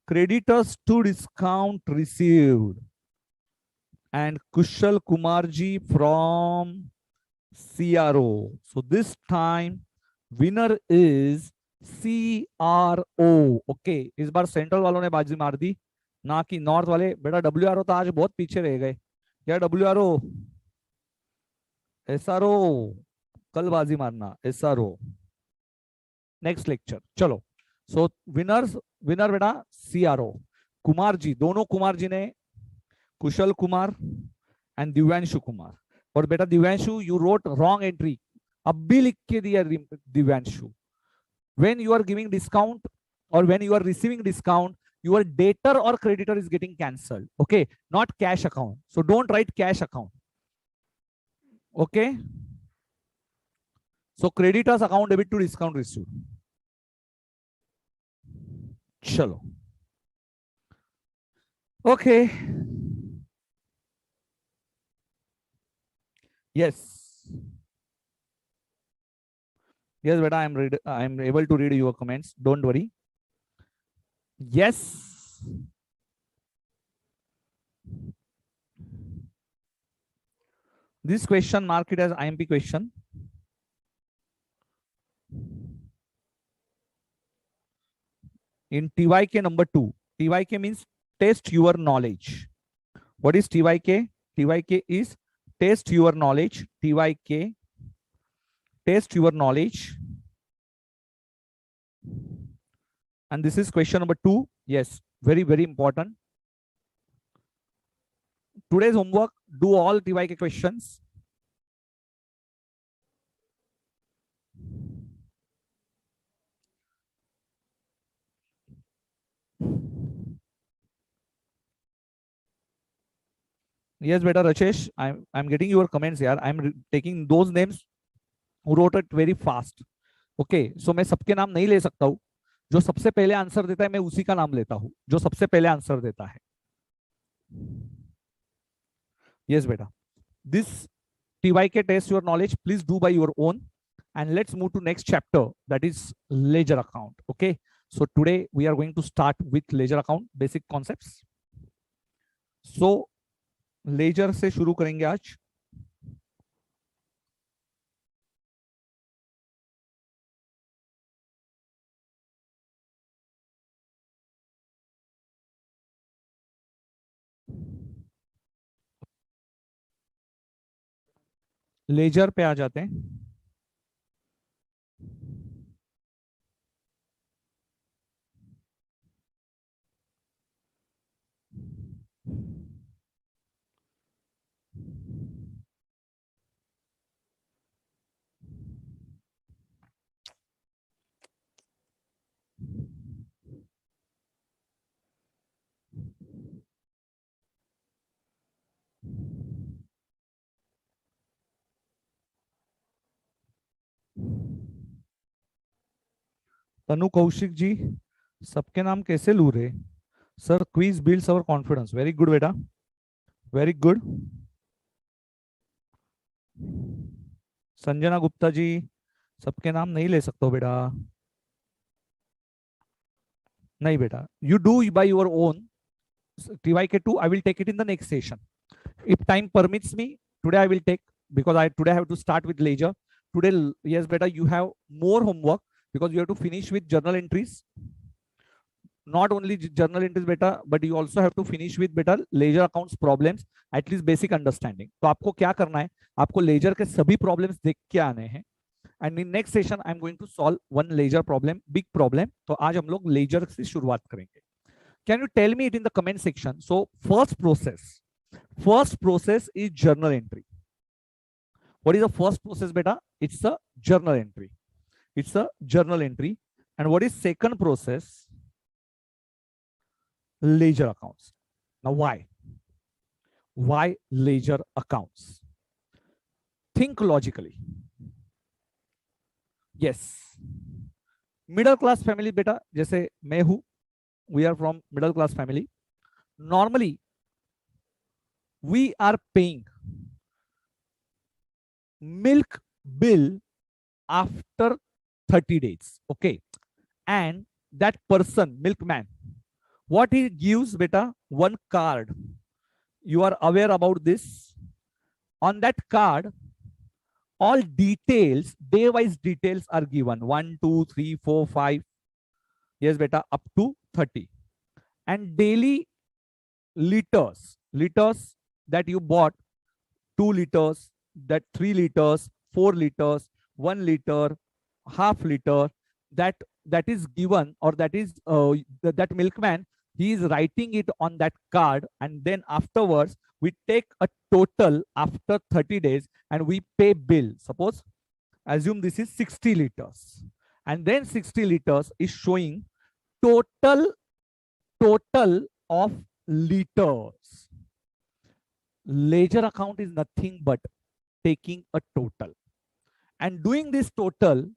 Speaker 1: Creditors to discount received and Kushal Kumar ji from CRO. So this time winner is CRO. Okay, इस बार सेंट्रल वालों ने बाजी मार दी, ना कि नॉर्थ वाले। बेटा डब्ल्यूआरओ तो आज बहुत पीछे रह गए। क्या डब्ल्यूआरओ, एसआरओ, कल बाजी मारना एसआरओ, नेक्स्ट लेक्चर। चलो, सो विनर्स, विनर बेटा सीआरओ। कुमार जी, दोनों कुमार जी ने, कुशल कुमार एंड दिव्यांशु कुमार। और बेटा Divyanshu you wrote wrong entry, अब भी लिख के दिया Divyanshu. when you are giving discount or when you are receiving discount, your debtor or creditor is getting cancelled, okay, not cash account. So don't write cash account, okay. So creditors account debit to discount received. चलो, okay, yes, yes beta, I am able to read your comments, don't worry. Yes, this question mark it as IMP question. In TYK number 2, TYK means test your knowledge. What is TYK? TYK is test your knowledge. TYK, test your knowledge. And this is question number 2. Yes, very, very important. Today's homework, do all TYK questions. Yes, beta Rajesh, I'm getting your comments here. I'm taking those names who wrote it very fast. Okay, so मैं सबके नाम नहीं ले सकता हूँ। जो सबसे पहले आंसर देता है मैं उसी का नाम लेता हूँ, जो सबसे पहले आंसर देता है। Yes, beta. This TYK test your knowledge. Please do by your own. And let's move to next chapter, that is ledger account. Okay. So today we are going to start with ledger account basic concepts. So ledger से शुरू करेंगे आज। Laser पे आ जाते हैं। तनु कौशिक जी, सबके नाम कैसे लू रहे सर? क्विज बिल्ड्स अवर कॉन्फिडेंस। वेरी गुड बेटा, वेरी गुड। संजना गुप्ता जी, सबके नाम नहीं ले सकते हो बेटा। नहीं बेटा, you do by your own. TYK2 I will take it in the next session if time permits me. Today I will take, because I today have to start with ledger today. Yes beta, you have more homework because you have to finish with journal entries. Not only journal entries beta, but you also have to finish with beta ledger accounts problems, at least basic understanding. तो आपको क्या करना है, आपको ledger के सभी problems देख के आने हैं, and in next session I am going to solve one ledger problem, big problem. तो आज हम लोग ledger से शुरुआत करेंगे. Can you tell me it in the comment section? So first process is journal entry. What is the first process beta? It's a journal entry. It's a journal entry. And what is second process? Ledger accounts. Now why ledger accounts? Think logically. Yes, middle class family beta, जैसे मैं हूं, we are from middle class family. Normally we are paying milk bill after 30 days. Okay. And that person, milkman, what he gives beta? One card. You are aware about this. On that card, all details, day wise details are given. 1, 2, 3, 4, 5. Yes beta, up to 30. And daily liters that you bought, 2 liters, that 3 liters, 4 liters, 1 liter, half liter, that is given, or that is that milkman, he is writing it on that card, and then afterwards we take a total after 30 days and we pay bill. Suppose assume this is 60 liters, and then 60 liters is showing total of liters. Ledger account is nothing but taking a total and doing this total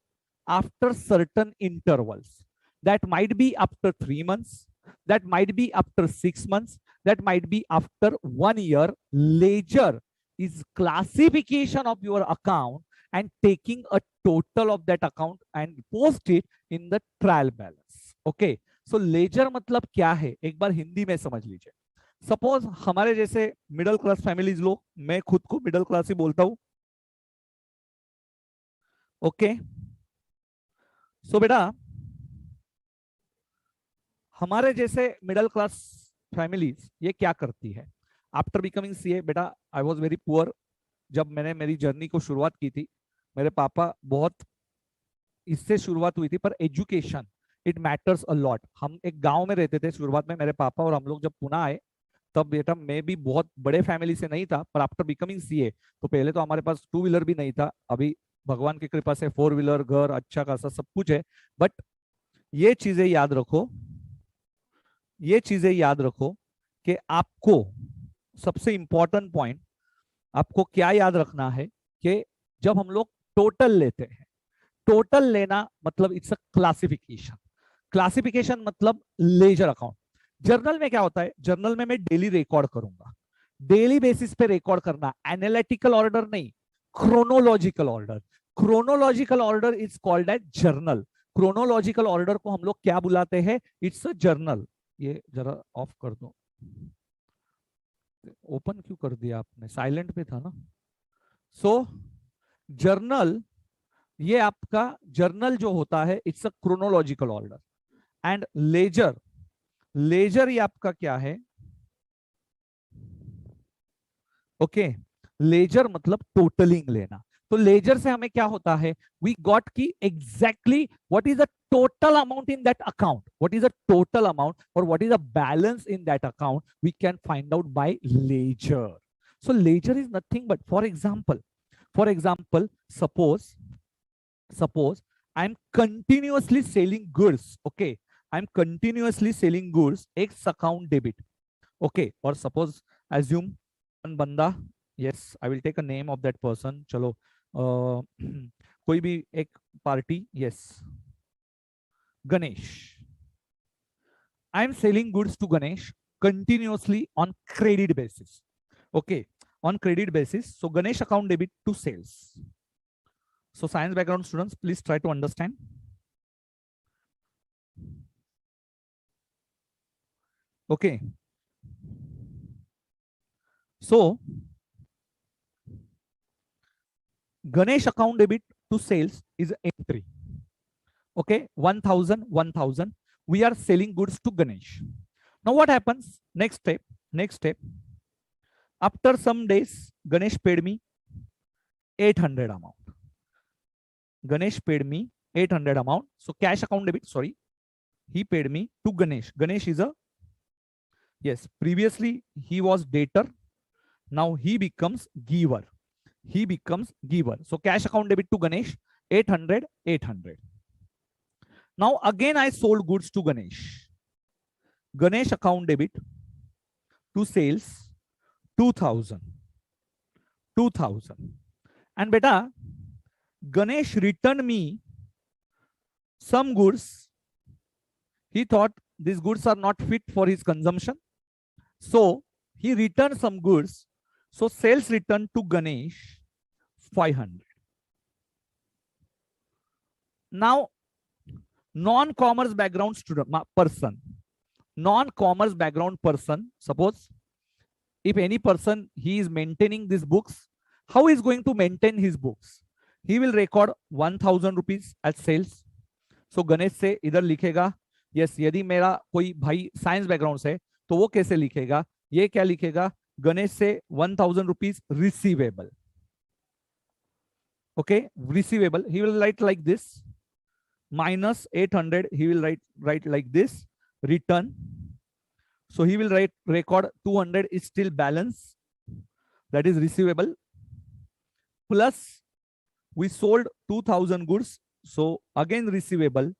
Speaker 1: after certain intervals. That might be after 3 months, that might be after 6 months, that might be after 1 year. Ledger is classification of your account and taking a total of that account and post it in the trial balance. Okay, so ledger मतलब क्या है, एक बार हिंदी में समझ लीजिए. Suppose हमारे जैसे middle class families लोग, मैं खुद को मिडिल क्लास ही बोलता हूं. ओके, सो बेटा हमारे जैसे मिडिल क्लास फैमिलीज ये क्या करती है? आफ्टर बिकमिंग सीए बेटा, आई वाज वेरी पुअर. जब मैंने मेरी जर्नी को शुरुआत की थी, मेरे पापा बहुत, इससे शुरुआत हुई थी, पर education it matters a lot. हम एक गांव में रहते थे शुरुआत में, मेरे पापा और हम लोग जब पुणे आए, तब बेटा मैं भी बहुत बड़े फैमिली से नहीं था, पर आफ्टर बिकमिंग सीए तो पहले तो हमारे पास 2 व्हीलर भी नहीं था. अभी भगवान की कृपा से 4 व्हीलर, घर अच्छा खासा सब कुछ है. बट ये चीजें याद रखो, ये चीजें याद रखो कि आपको सबसे इंपॉर्टेंट पॉइंट आपको क्या याद रखना है कि जब हम लोग टोटल लेते हैं, टोटल लेना मतलब इट्स अ क्लासिफिकेशन. क्लासिफिकेशन मतलब लेजर अकाउंट. जर्नल में क्या होता है? जर्नल में मैं डेली रिकॉर्ड करूंगा, डेली बेसिस पे रिकॉर्ड करना, एनालिटिकल ऑर्डर नहीं, chronological order. Chronological order is called as journal. Chronological order को हम लोग क्या बुलाते हैं? It's a journal. ये जरा ऑफ कर दो, ओपन क्यों कर दिया आपने? साइलेंट पे था ना. सो जर्नल, ये आपका जर्नल जो होता है it's a chronological order. And ledger, ledger ये आपका क्या है? ओके, लेजर मतलब टोटलिंग लेना। तो लेजर से हमें क्या होता है, वी गॉट की exactly what is the total amount in that account, what is the total amount or what is the balance in that account, we can find out by ledger. So ledger is nothing but, for example, suppose I'm continuously selling goods. Okay, I'm continuously selling goods, x account debit. Okay, or suppose assume one banda, yes, I will take a name of that person, chalo कोई भी एक party, yes, Ganesh. I am selling goods to Ganesh continuously on credit basis. Okay, on credit basis. So Ganesh account debit to sales. So science background students, please try to understand. Okay. So Ganesh account debit to sales is entry. Okay, 1000, 1000. We are selling goods to Ganesh. Now what happens? Next step. After some days, Ganesh paid me 800 amount. Ganesh paid me 800 amount. So cash account debit, sorry. He paid me to Ganesh. Ganesh is a, yes, previously he was debtor. Now he becomes giver. He becomes giver. So cash account debit to Ganesh, 800, 800. Now again I sold goods to Ganesh. Ganesh account debit to sales, 2000. 2000. And beta, Ganesh returned me some goods. He thought these goods are not fit for his consumption. So he returned some goods. So sales return to Ganesh, 500. Now, non-commerce background student person, non-commerce background person, suppose if any person, he is maintaining these books, how is going to maintain his books? He will record 1000 rupees as sales. So Ganesh से इधर लिखेगा, yes, यदि मेरा कोई भाई science background से, तो वो कैसे लिखेगा, ये क्या लिखेगा, गणेश से 1000 rupees receivable. Okay, receivable, he will write like this, minus 800, he will write like this, return. So he will write record 200 is still balance, that is receivable, plus we sold 2000 goods, so again receivable,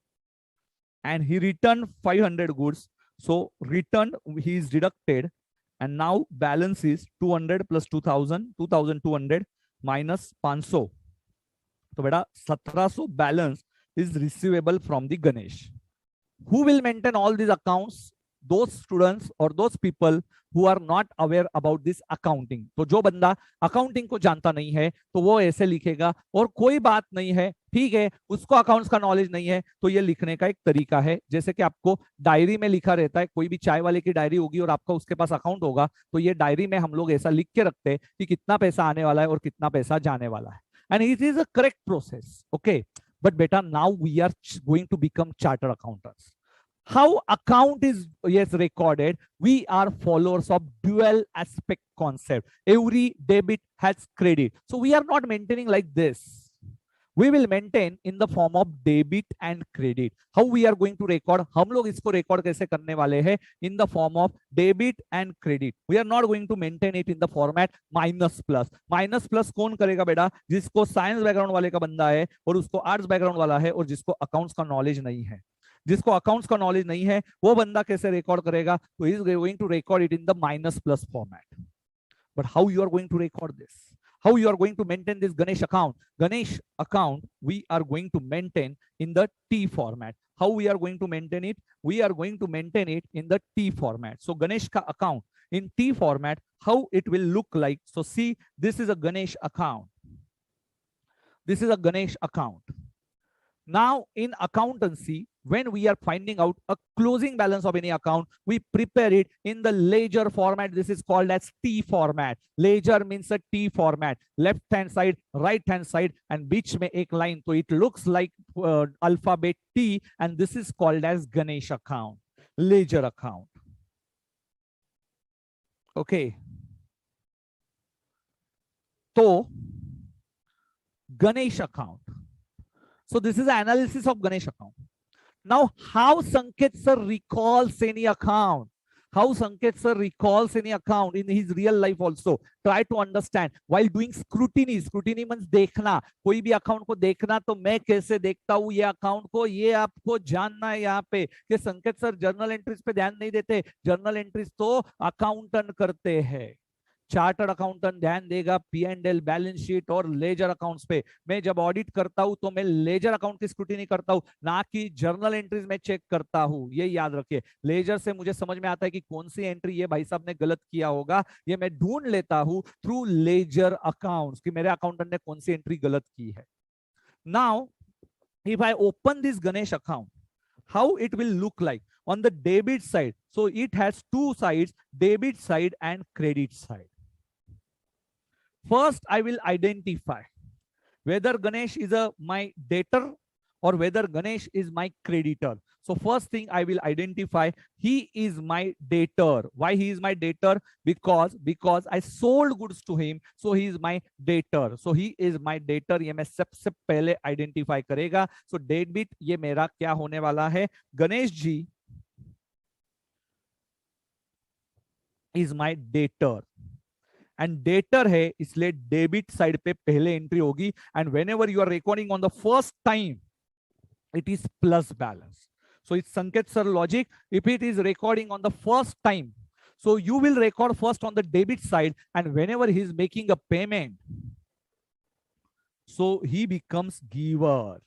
Speaker 1: and he returned 500 goods, so returned, he is deducted, and now balance is 200 plus 2000, 2200 minus 500. So beta 1700 balance is receivable from the Ganesh. Who will maintain all these accounts? Those students or those people who are not aware about this accounting. तो जो बंदा accounting को जानता नहीं है तो वो ऐसे लिखेगा, और कोई बात नहीं है, ठीक है, उसको अकाउंट्स का नॉलेज नहीं है, तो ये लिखने का एक तरीका है, जैसे कि आपको डायरी में लिखा रहता है, कोई भी चाय वाले की डायरी होगी और आपका उसके पास अकाउंट होगा, तो ये डायरी में हम लोग ऐसा लिख के रखते हैं कि कितना पैसा आने वाला है और कितना पैसा जाने वाला है, and it is a correct process. Okay, but beta, now we are going to become chartered accountants. How account is, yes, recorded, we are followers of dual aspect concept. Every debit has credit, so we are not maintaining like this, we will maintain in the form of debit and credit. How we are going to record, हम लोग इसको record कैसे करने वाले हैं, in the form of debit and credit. We are not going to maintain it in the format minus plus. Minus plus कौन करेगा बेटा, जिसको साइंस बैकग्राउंड वाले का बंदा है और उसको आर्ट्स बैकग्राउंड वाला है और जिसको अकाउंट्स का नॉलेज नहीं है. जिसको अकाउंट्स का नॉलेज नहीं है वो बंदा कैसे रिकॉर्ड करेगा, तो is going to record it in the minus plus format. But how you are going to record this, how you are going to maintain this Ganesh account? Ganesh account we are going to maintain in the T format. How we are going to maintain it? We are going to maintain it in the T format. So Ganesh ka account in T format, how it will look like. So see, this is a Ganesh account. This is a Ganesh account. Now in accountancy, when we are finding out a closing balance of any account, we prepare it in the ledger format. This is called as T format. Ledger means a T format, left hand side, right hand side, and बीच में एक line. So it looks like alphabet T, and this is called as Ganesh account, ledger account. Okay. तो Ganesh account. So this is the analysis of Ganesh account. Now, how Sanket sir recalls any account? How Sanket sir recalls any account in his real life also? Try to understand while doing scrutiny. Scrutiny means देखना, कोई भी account को देखना, तो मैं कैसे देखता हूँ ये अकाउंट को, ये आपको जानना है यहाँ पे कि संकेत सर जर्नल एंट्रीज पे ध्यान नहीं देते। जर्नल एंट्रीज तो अकाउंटेंट करते हैं। चार्टर्ड अकाउंटेंट ध्यान देगा P and L, balance sheet और लेजर अकाउंट्स पे। मैं जब ऑडिट करता हूं तो मैं लेजर अकाउंट की स्क्रूटिनी करता हूं, ना कि जर्नल एंट्रीज में चेक करता हूं। ये याद रखिए, लेजर से मुझे समझ में आता है कि कौन सी एंट्री ये भाई साहब ने गलत किया होगा, ये मैं ढूंढ लेता हूं थ्रू लेजर अकाउंट्स कि मेरे अकाउंटेंट ने कौन सी एंट्री गलत की है। Now if I open this Ganesh account, how it will look like on the debit side? So it has two sides, debit side and credit side. First, I will identify whether Ganesh is my debtor or whether Ganesh is my creditor. So first thing I will identify, he is my debtor. Why he is my debtor? Because I sold goods to him, so he is my debtor. So he is my debtor. ये मैं सबसे पहले identify करेगा. So debit ये मेरा क्या होने वाला है? Ganesh ji is my debtor. And debtor है, इसलिए डेबिट साइड पे पहले एंट्री होगी। And whenever you are recording on the first time, it is plus balance. So it's Sanket sir logic. If it is recording on the first time, so you will record first on the debit side, and whenever he is making a payment, so he becomes giver.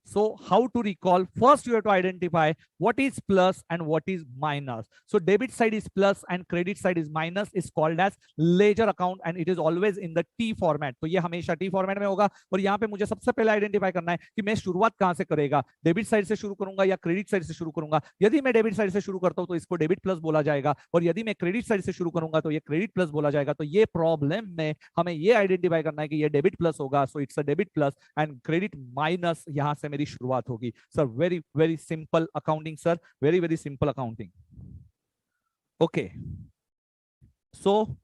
Speaker 1: So how to recall? First you have to identify what is plus and what is minus. So debit side is plus and credit side is minus, is called as ledger account, and it is always in the T format. तो ये हमेशा T format में होगा। और यहाँ पे मुझे सबसे पहले आइडेंटिफाई करना है कि मैं शुरुआत कहाँ से करेगा, डेबिट साइड से शुरू करूंगा या क्रेडिट साइड से शुरू करूंगा। यदि मैं डेबिट साइड से शुरू करता हूँ तो इसको डेबिट प्लस बोला जाएगा, और यदि मैं क्रेडिट साइड से शुरू करूंगा तो ये क्रेडिट प्लस बोला जाएगा। तो ये प्रॉब्लम में हमें ये आइडेंटिफाई करना है कि ये डेबिट प्लस होगा, so it's a debit plus, and credit minus यहाँ से मेरी शुरुआत होगी। Sir very very simple accounting sir, very very simple accounting. Okay, so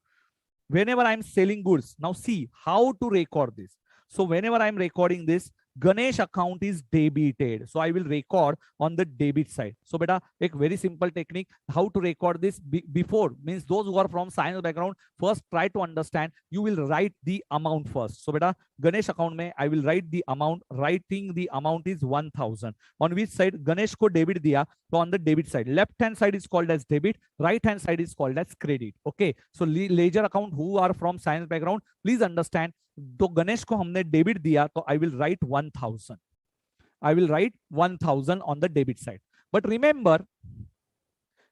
Speaker 1: whenever I'm selling goods, now see how to record this. So whenever I'm recording this, Ganesh account is debited, so I will record on the debit side. So beta, एक very simple technique how to record this before, means those who are from science background, first try to understand. You will write the amount first. So beta, Ganesh account में I will write the amount. Writing the amount is 1000. On which side? Ganesh को debit दिया, तो on the debit side, left hand side is called as debit, right hand side is called as credit. Okay, so ledger account, who are from science background, please understand. तो गणेश को हमने debit दिया, तो आई will right 1000. I will write 1000 on the debit side. But remember,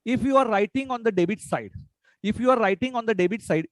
Speaker 1: if you are writing on the debit side,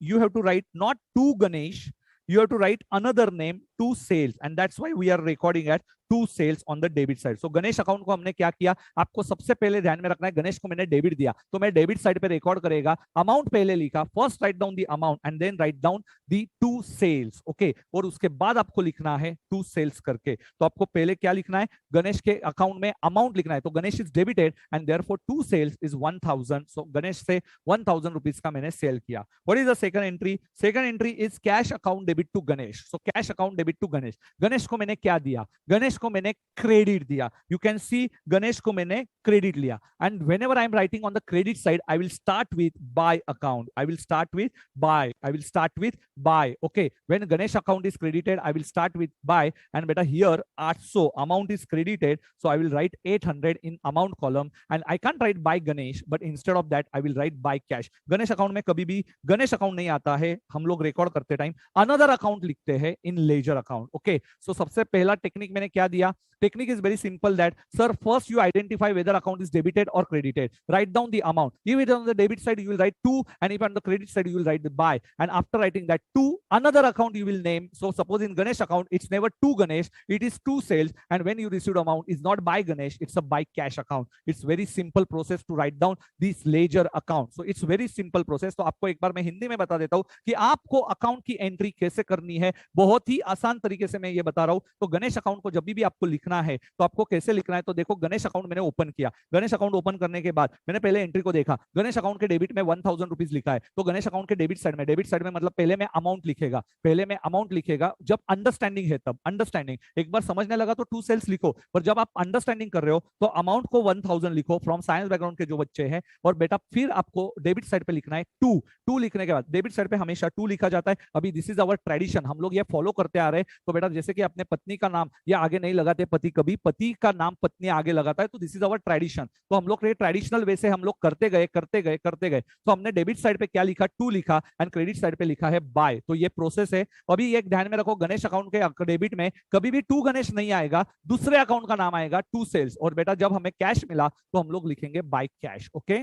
Speaker 1: you have to write not to Ganesh, you have to write another name, to sales, and that's why we are recording at to sales on the debit side. So Ganesh account को हमने क्या किया, आपको सबसे पहले ध्यान में रखना है, गणेश को मैंने डेबिट दिया, तो मैं डेबिट साइड पे रिकॉर्ड करेगा, अमाउंट पहले लिखा, first write down the amount and then write down the to sales. Okay, और उसके बाद आपको लिखना है टू सेल्स करके. तो आपको पहले क्या लिखना है, गणेश के अकाउंट में अमाउंट लिखना है, तो Ganesh is debited and therefore to sales is 1000. So Ganesh से 1000 रुपीज का मैंने सेल किया. What is the second entry? Second entry is cash account debit to Ganesh. So cash account debit to Ganesh. Ganesh को मैंने क्या दिया, गणेश को मैंने क्रेडिट दिया. यू कैन सी गणेश को मैंने क्रेडिट लिया. And whenever I am writing on the credit side, I will start with by account. I will start with by. Okay, when Ganesh account is credited, I will start with by. And बेटा here 800 amount is credited, so I will write 800 in amount column. And I can't write by Ganesh, but instead of that I will write by cash. Ganesh account में कभी भी Ganesh account नहीं आता है, हम लोग record करते टाइम अनदर अकाउंट लिखते हैं इन लेजर अकाउंट. ओके, सो सबसे पहला टेक्निक मैंने क्या दिया, technique is very simple, that sir, first you identify whether account is debited or credited, write down the amount. If it is on the debit side, you will write to, and if on the credit side, you will write the buy. And after writing that to, another account you will name. So suppose in Ganesh account, it's never to Ganesh, it is to sales, and when you received amount is not by Ganesh, it's a by cash account. It's very simple process to write down this ledger account. So it's very simple process. तो आपको एक बार मैं हिंदी में बता देता हूँ कि आपको अकाउंट की एंट्री कैसे करनी है. बहुत ही आसान तरीके से मैं ये बता रहा हूँ। तो गणेश अकाउंट को जब भी आपको लिखना है तो आपको कैसे लिखना है, तो देखो गणेश अकाउंट मैंने ओपन किया, गणेश अकाउंट ओपन करने के बाद मैंने पहले एंट्री को देखा, गणेश अकाउंट के डेबिट में 1000 रुपीज लिखा है, तो गणेश अकाउंट के डेबिट साइड में मतलब पहले में अमाउंट लिखेगा, पहले में अमाउंट लिखेगा जब अंडरस्टैंडिंग है तब, अंडरस्टैंडिंग एक बार समझने लगा तो 2 सेल्स लिखो, पर जब आप अंडरस्टैंडिंग कर रहे हो तो अमाउंट को 1000 लिखो फ्रॉम साइंस बैकग्राउंड के जो बच्चे हैं, और बेटा फिर आपको डेबिट साइड पे लिखना है 2 लिखने के बाद डेबिट साइड पे हमेशा 2 लिखा जाता है। अभी दिस इज अवर ट्रेडिशन, हम लोग ये फॉलो करते आ रहे हैं। तो बेटा जैसे कि अपने पत्नी का नाम ये आगे नहीं लगाते पति, कभी पति का नाम पत्नी आगे लगाता है, तो दिस इज अवर ट्रेडिशन। तो हम लोग ट्रेडिशनल वे से हम लोग करते गए करते गए करते गए। तो हमने डेबिट साइड पे क्या लिखा, 2 लिखा, एंड क्रेडिट साइड पे लिखा है बाय। तो ये प्रोसेस है। अभी एक ध्यान में रखो, गणेश अकाउंट के डेबिट में कभी भी 2 गणेश नहीं आएगा, दूसरे अकाउंट का नाम आएगा 2 सेल्स, और बेटा जब हमें कैश मिला तो हम लोग लिखेंगे by cash. Okay,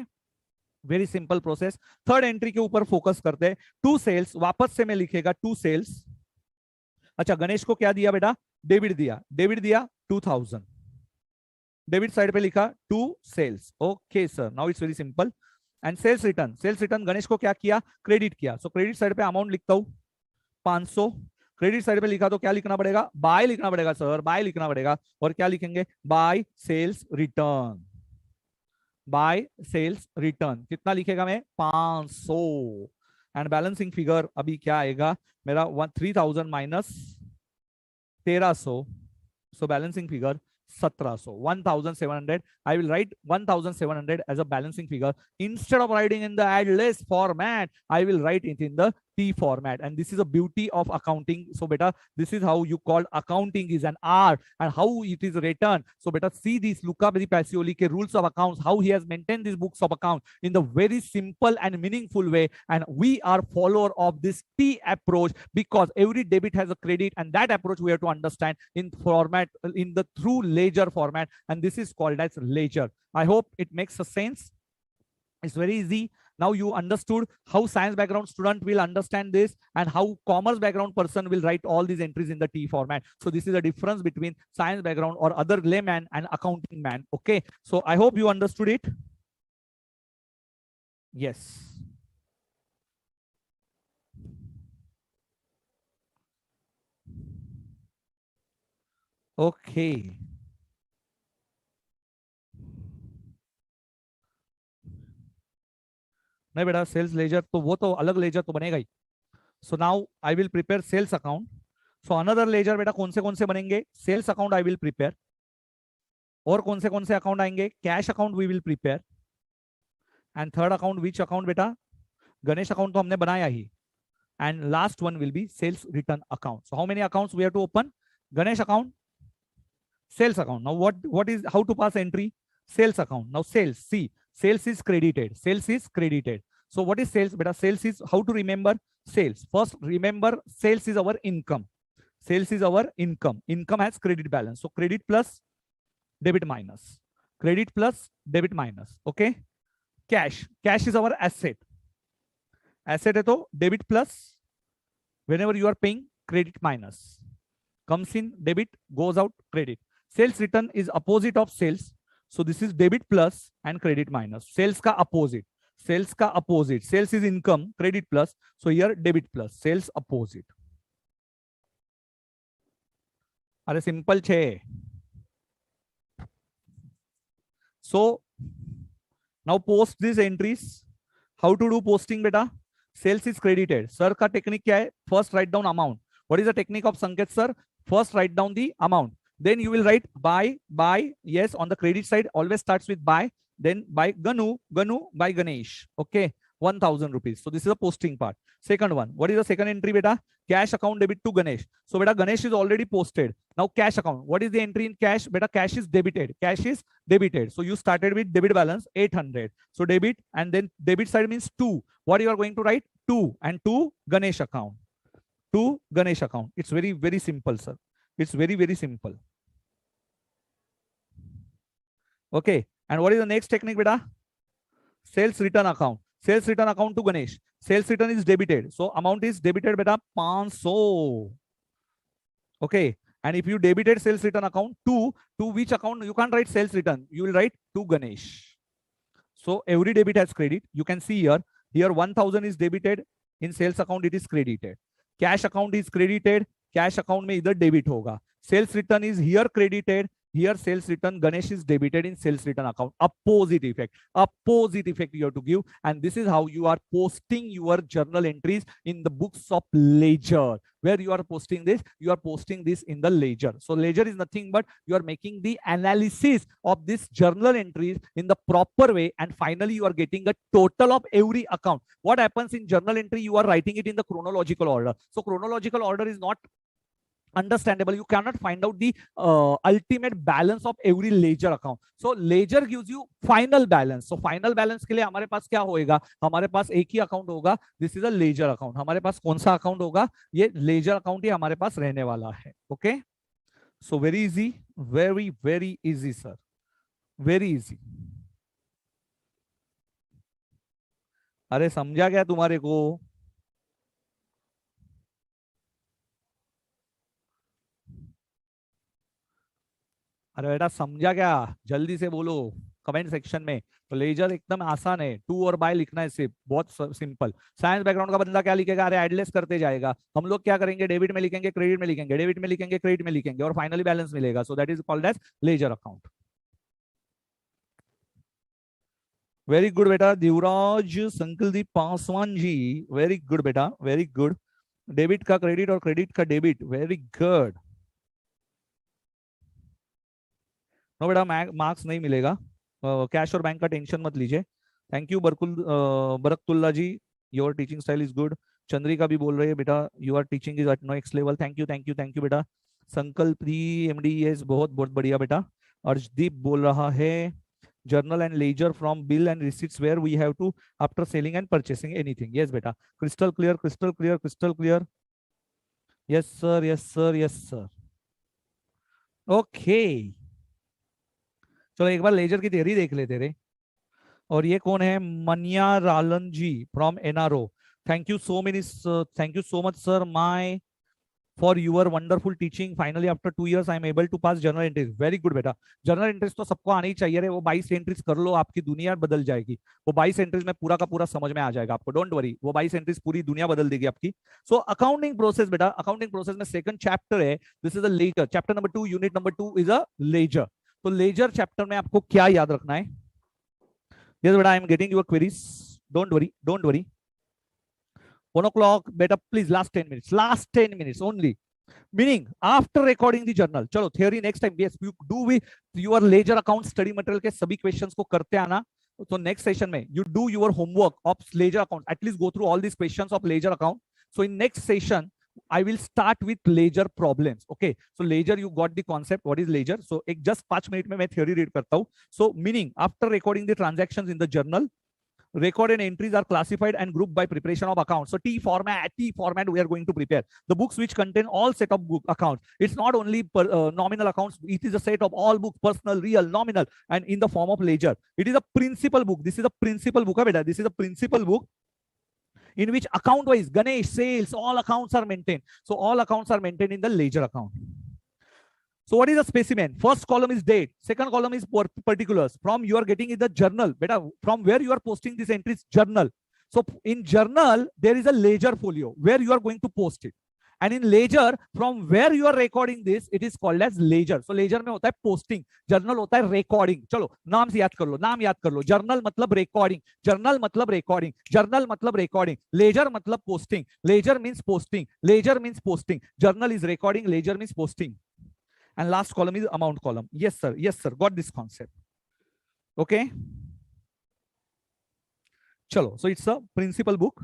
Speaker 1: very simple process. Third entry के ऊपर फोकस करते हैं। 2 सेल्स, वापस से मैं लिखेगा 2 सेल्स। अच्छा, गणेश को क्या दिया बेटा, डेबिट दिया, डेबिट दिया 2000, डेबिट साइड पे लिखा 2 sales. Okay sir, now it's very simple. And sales return, sales return Ganesh को क्या किया, क्रेडिट किया। सो क्रेडिट साइड पे अमाउंट लिखता हूं 500, क्रेडिट साइड पे लिखा तो क्या लिखना पड़ेगा, बाय लिखना पड़ेगा सर, बाय लिखना पड़ेगा। और क्या लिखेंगे, by sales return, by sales return. कितना लिखेगा मैं, 500। एंड बैलेंसिंग फिगर अभी क्या आएगा मेरा, 3000 minus 1300, so balancing figure 1700, 1700. I will write 1700 as a balancing figure. Instead of writing in the add less format, I will write it in the T format. And this is a beauty of accounting. So beta, this is how you call accounting is an art, and how it is written. So beta, see this Luca Pacioli ke rules of accounts, how he has maintained these books of account in the very simple and meaningful way. And we are follower of this T approach, because every debit has a credit, and that approach we have to understand in format, in the through ledger format, and this is called as ledger. I hope it makes a sense. It's very easy. Now you understood how science background student will understand this, and how commerce background person will write all these entries in the T format. So this is the difference between science background or other layman and accounting man. Okay, so I hope you understood it. Yes. Okay. नहीं बेटा, sales laser तो वो तो अलग ledger तो बनेगा ही। So now I will prepare sales account. So another ledger बेटा कौन से बनेंगे, sales account I will prepare. और कौन से अकाउंट आएंगे, cash account we will prepare. And third account which account बेटा, गणेश अकाउंट तो हमने बनाया ही। And last one will be sales return account. So how many accounts we have to open, Ganesh account, sales account. Now what is, how to pass entry, sales account. Now sales, see, sales is credited, sales is credited. So what is sales beta, sales is, how to remember sales, first remember sales is our income, sales is our income, income has credit balance, so credit plus debit minus, credit plus debit minus. Okay, cash, cash is our asset, asset है तो debit plus, whenever you are paying, credit minus, comes in debit, goes out credit. Sales return is opposite of sales, so this is debit plus and credit minus. Sales का opposite, sales का opposite, sales is income, credit plus, so here debit plus, sales opposite. अरे simple छे. So now post these entries. How to do posting beta? Sales is credited. Sir का technique क्या है? First write down amount. What is the technique of Sanket sir? First write down the amount. Then you will write buy. Yes, on the credit side always starts with buy. Then buy Ganu, buy Ganesh. Okay, 1000 rupees. So this is a posting part. Second one, what is the second entry beta? Cash account debit to Ganesh. So beta Ganesh is already posted. Now cash account, what is the entry in cash? Beta cash is debited. Cash is debited. So you started with debit balance 800. So debit, and then debit side means 2. What you are going to write? 2 and 2 Ganesh account. 2 Ganesh account. It's very, very simple, sir. It's very, very simple. Okay. And what is the next technique, beta? Sales return account. Sales return account to Ganesh. Sales return is debited. So amount is debited, beta, 500. Okay. And if you debited sales return account to which account? You can't write sales return. You will write to Ganesh. So every debit has credit. You can see here. Here 1000 is debited. In sales account, it is credited. Cash account is credited. Cash account में इधर debit होगा. Sales return is here credited, here sales return Ganesh is debited in sales return account. Opposite effect you have to give, and this is how you are posting your journal entries in the books of ledger. Where you are posting this, you are posting this in the ledger. So ledger is nothing but you are making the analysis of this journal entries in the proper way, and finally you are getting a total of every account. What happens in journal entry, you are writing it in the chronological order. So chronological order is not understandable. You cannot find out the ultimate balance of every ledger account. So ledger gives you final balance. So final balance के लिए हमारे पास क्या होएगा, हमारे पास एक ही account होगा. This is a ledger account. हमारे पास कौन सा अकाउंट होगा, ये लेजर अकाउंट ही हमारे पास रहने वाला है. Okay, so very easy, very very easy sir, very easy. अरे समझा क्या तुम्हारे को? अरे बेटा समझा क्या, जल्दी से बोलो कमेंट सेक्शन में. तो लेजर एकदम आसान है, टू और बाय लिखना है सिर्फ, बहुत सिंपल. साइंस बैकग्राउंड का बंदा क्या लिखेगा, अरे एडलेस करते जाएगा. हम लोग क्या करेंगे, डेबिट में लिखेंगे, क्रेडिट में लिखेंगे, डेबिट में लिखेंगे, क्रेडिट में लिखेंगे, और फाइनली बैलेंस मिलेगा. So that is called as ledger account. Very good बेटा दिवराज संकलदीप पासवान जी, वेरी गुड बेटा, वेरी गुड. डेबिट का क्रेडिट और क्रेडिट का डेबिट, वेरी गुड. नो बेटा मार्क्स नहीं मिलेगा, कैश और बैंक का टेंशन मत लीजिए. Thank you Barkatullah ji, your teaching style is good. Chandrika भी बोल रही है बेटा your teaching is at next level. Thank you thank you thank you बेटा. संकल्प एमडीएस बहुत बहुत बढ़िया बेटा. अर्शदीप बोल रहा है journal and ledger from bill and receipts where we have to after selling and purchasing anything. Yes beta, crystal clear, crystal clear, crystal clear. Yes sir, yes sir, yes sir. Okay, चलो एक बार laser की theory देख लेते रे. और ये कौन है, Maniya Ralan ji from NRO. Thank you so many, thank you so much sir my for your wonderful teaching. Finally after 2 years I am able to pass journal entries. Very good बेटा. जर्नल एंट्रीज तो सबको आनी ही चाहिए रे. वो 22 एंट्रीज कर लो, आपकी दुनिया बदल जाएगी. वो 22 एंट्रीज में पूरा का पूरा समझ में आ जाएगा आपको, डोंट वरी. वो 22 एंट्रीज पूरी दुनिया बदल देगी आपकी. सो अकाउंटिंग प्रोसेस बेटा, अकाउंटिंग प्रोसेस में सेकंड चैप्टर है, this is a ledger. Chapter number 2 unit number 2 is a ledger. तो लेजर चैप्टर में आपको क्या याद रखना है? यस बेटा, I am getting your queries, don't worry, don't worry. 1 o'clock बेटा please, last 10 minutes, last 10 minutes only. Meaning after recording the journal, चलो theory next time. Yes, you do with your ledger account study material के सभी questions को करते आना. तो next session में you do your homework of ledger account, at least go through all these questions of ledger account. So in next session I will start with ledger problems. Okay, so ledger you got the concept, what is ledger. So एक just 5 minute में मैं theory read करता हूँ. So meaning after recording the transactions in the journal, recorded entries are classified and grouped by preparation of accounts. So T format we are going to prepare the books which contain all set of book accounts. It's not only nominal accounts, it is a set of all books, personal, real, nominal, and in the form of ledger. It is a principal book. This is a principal book, beta. This is a principal book in which account wise Ganesh, sales, all accounts are maintained. So all accounts are maintained in the ledger account. So what is a specimen? First column is date, second column is particulars. From you are getting in the journal, beta, from where you are posting these entries, journal. So in journal there is a ledger folio where you are going to post it, and in ledger from where you are recording this, it is called as ledger. So ledger में होता है posting, journal होता है recording. चलो नाम से याद कर लो, नाम याद कर लो. journal मतलब recording, journal मतलब recording, journal मतलब recording, ledger मतलब posting, ledger means posting, ledger means posting, journal is recording, ledger means posting. And last column is amount column. Yes sir, yes sir, got this concept. Okay, chalo. So it's a principal book.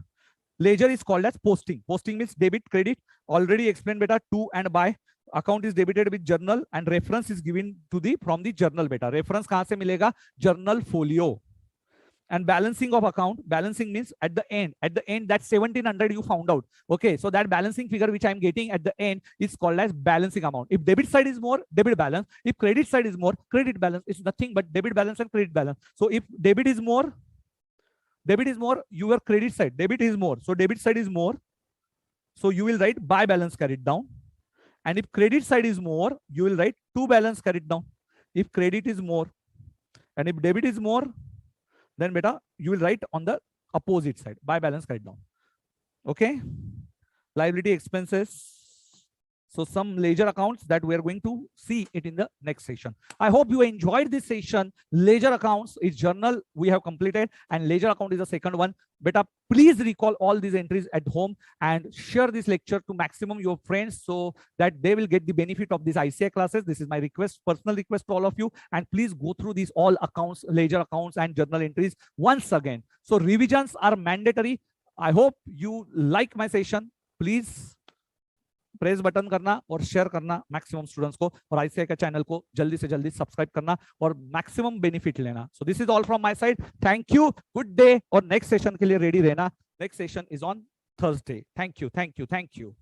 Speaker 1: Ledger is called as posting. Posting means debit, credit, already explained beta. To and by. Account is debited with journal and reference is given to the from the journal beta. Reference कहाँ से मिलेगा? Journal folio. And balancing of account, balancing means at the end that 1700 you found out. Okay, so that balancing figure which I am getting at the end is called as balancing amount. If debit side is more, debit balance. If credit side is more, credit balance. It's nothing but debit balance and credit balance. So if debit is more, your credit side, debit is more, so debit side is more, so you will write by balance carried down. And if credit side is more, you will write to balance carried down. If credit is more and if debit is more, then beta you will write on the opposite side, by balance carried down. Okay, liability expenses, So some ledger accounts that we are going to see it in the next session. I hope you enjoyed this session. Ledger accounts is journal we have completed, and ledger account is the second one. Beta, please recall all these entries at home and share this lecture to maximum your friends so that they will get the benefit of these ICI classes. This is my request, personal request to all of you. And please go through these all accounts, ledger accounts and journal entries once again. So revisions are mandatory. I hope you like my session. Please press button करना और share करना maximum students को, और ICI का channel को जल्दी से जल्दी सब्सक्राइब करना और मैक्सिमम बेनिफिट लेना. So this is all from my side. Thank you, good day, और नेक्स्ट सेशन के लिए रेडी रहना. Next session is on Thursday. Thank you, thank you, thank you.